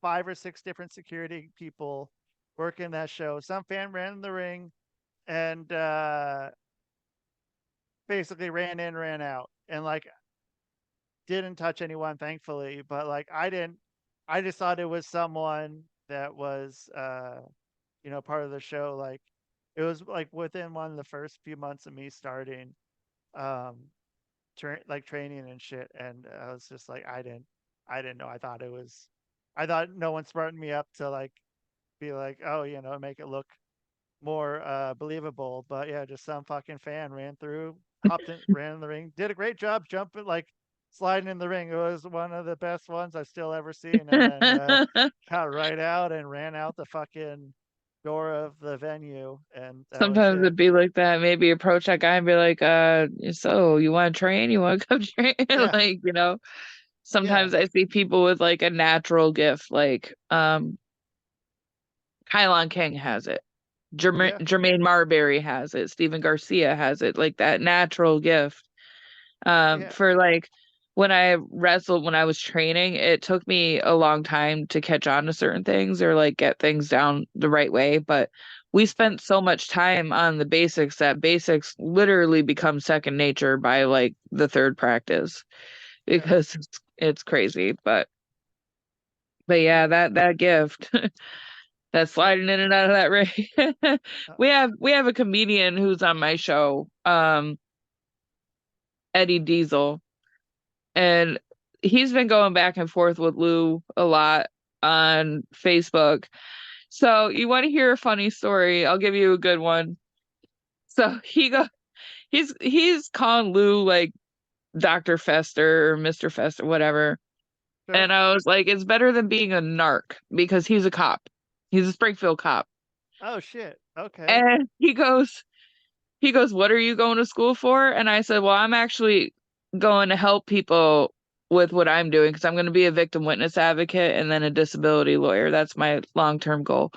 5 or 6 different security people working that show. Some fan ran in the ring and basically ran in, ran out, and like didn't touch anyone, thankfully. But like I didn't. I just thought it was someone that was part of the show. Like it was like within one of the first few months of me starting um like training and shit, and I was just like I didn't know. I thought no one smartened me up to like be like, oh, make it look more believable. But yeah, just some fucking fan ran through, hopped in, ran in the ring, did a great job jumping, like sliding in the ring. It was one of the best ones I've still ever seen. And then got right out and ran out the fucking door of the venue, and that was Sometimes it. it'd be like that. Maybe approach that guy and be like, so you want to train? You want to come train? Yeah, Like, yeah, sometimes I see people with like a natural gift, like Kylon King has it. yeah, Jermaine Marbury has it. Steven Garcia has it. Like that natural gift. yeah, For like when I wrestled, when I was training, it took me a long time to catch on to certain things or like get things down the right way. But we yeah, spent so much time on the basics that basics literally become second nature by like the third practice yeah, because it's crazy. But yeah, yeah. that gift. That's And sliding in and out of that ring. uh, we have a comedian who's on my show, Eddie Diesel, and he's been going back and forth with Lou a lot on Facebook. So you want to hear a funny story? I'll give you a good one. So he's calling Lou like Dr. Fester or Mr. Fester, whatever. Sure. And I was like, it's better than being a narc because he's a cop. He's a Springfield cop. Oh shit. Okay. And he goes, what are you going to school for? And I said, well, I'm actually going to help people with what I'm doing because I'm going to be a victim witness advocate and then a disability lawyer. That's my long-term goal.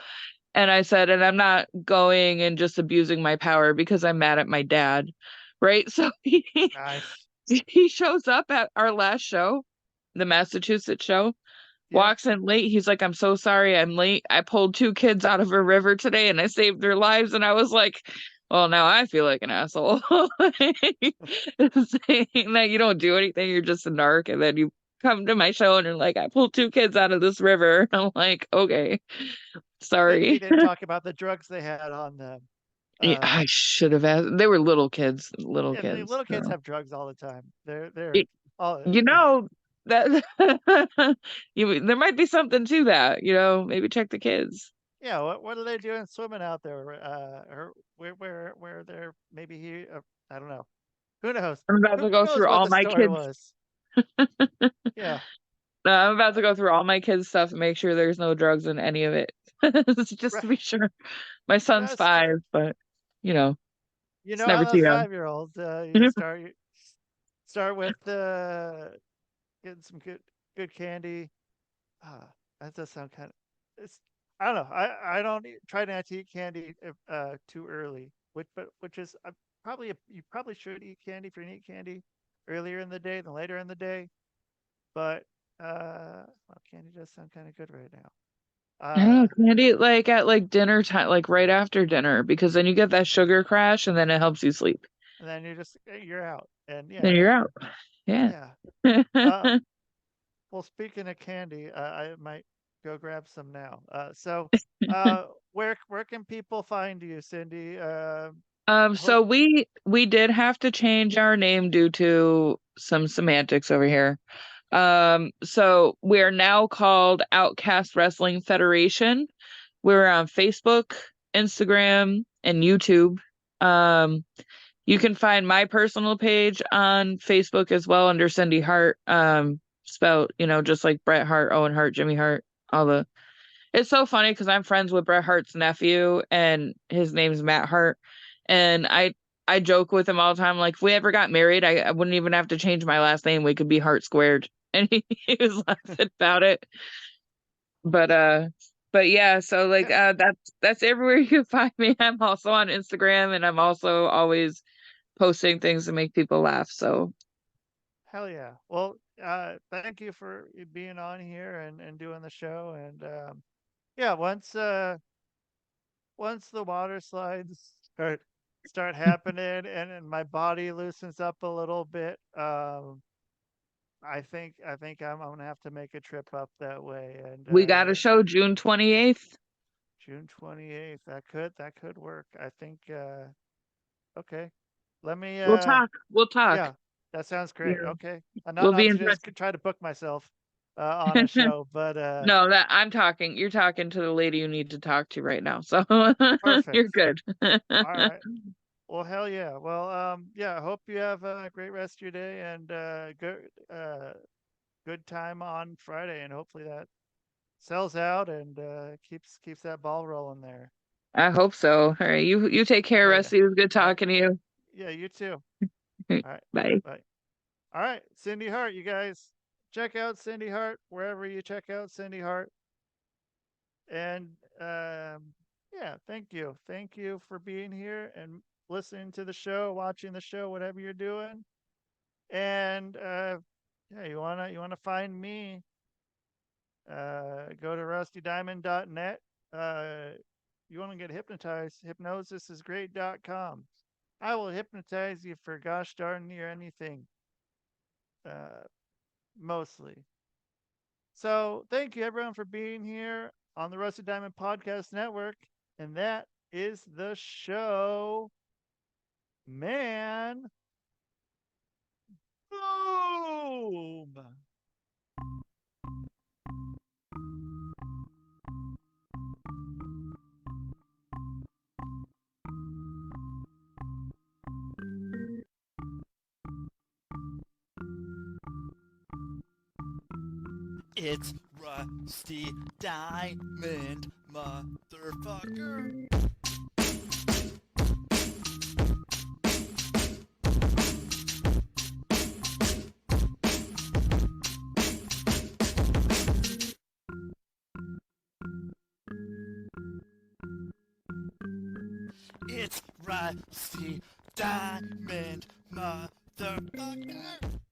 And I said, and I'm not going and just abusing my power because I'm mad at my dad. Right. So Nice. he shows up at our last show, the Massachusetts show, walks in late. He's like, I'm so sorry I'm late. I pulled 2 kids out of a river today and I saved their lives. And I was like, well, now I feel like an asshole. Saying that you don't do anything, you're just a narc. And then you come to my show and you're like, I pulled 2 kids out of this river. I'm like, okay, sorry. He didn't talk about the drugs they had on them. Yeah, I should have asked. They were little kids. Little kids. Little kids have drugs all the time. They're all. You know that there might be something to that. You know, maybe check the kids. Yeah. What are they doing swimming out there? Or where they're maybe I don't know. Who knows? I'm about to go through all my kids. Yeah. No, I'm about to go through all my kids' stuff and make sure there's no drugs in any of it. Just to be sure. My son's 5, but you know how those 5-year-olds you start with getting some good candy. That does sound kind of. I don't know. I don't try not to eat candy too early, which is you probably should eat candy if you eat candy earlier in the day than later in the day. But candy does sound kind of good right now. I don't know, candy like at like dinner time, like right after dinner, because then you get that sugar crash and then it helps you sleep. And then you're out. And then you're out. Yeah. Well, speaking of candy, I might go grab some now. So where can people find you, Cyndi? So we did have to change our name due to some semantics over here. So we're now called Outcast Wrestling Federation. We're on Facebook, Instagram, and YouTube. You can find my personal page on Facebook as well under Cyndi Hart. Spelled, just like Bret Hart, Owen Hart, Jimmy Hart, It's so funny because I'm friends with Bret Hart's nephew and his name's Matt Hart. And I joke with him all the time, like, if we ever got married, I wouldn't even have to change my last name. We could be Hart squared. And he was laughing about it. But yeah, so like that's everywhere you can find me. I'm also on Instagram and I'm also always posting things to make people laugh. So hell yeah. Well, thank you for being on here and doing the show. And once the water slides start happening and my body loosens up a little bit, I think I'm gonna have to make a trip up that way. And we got a show June 28th. June 28th. That could work. I think. Okay. Let me. We'll talk. Yeah, that sounds great. Yeah. Okay. We'll be in just try to book myself on a show, but no, that I'm talking. You're talking to the lady you need to talk to right now. So you're good. All right. Well, hell yeah. Well, I hope you have a great rest of your day and good time on Friday, and hopefully that sells out and keeps that ball rolling there. I hope so. All right, you take care, Rusty. It was good talking to you. Yeah, you too. All right, bye. All right, Cyndi Hart, you guys check out Cyndi Hart wherever you check out Cyndi Hart, and thank you for being here and listening to the show, watching the show, whatever you're doing. And you wanna find me, go to rustydiamond.net. You want to get hypnotized, hypnosisisgreat.com. I will hypnotize you for gosh darn near anything, mostly. So thank you everyone for being here on the Rusty Diamond Podcast Network, and that is the show. Man. Boom. It's Rusty Diamond, motherfucker. It's Rusty Diamond, motherfucker.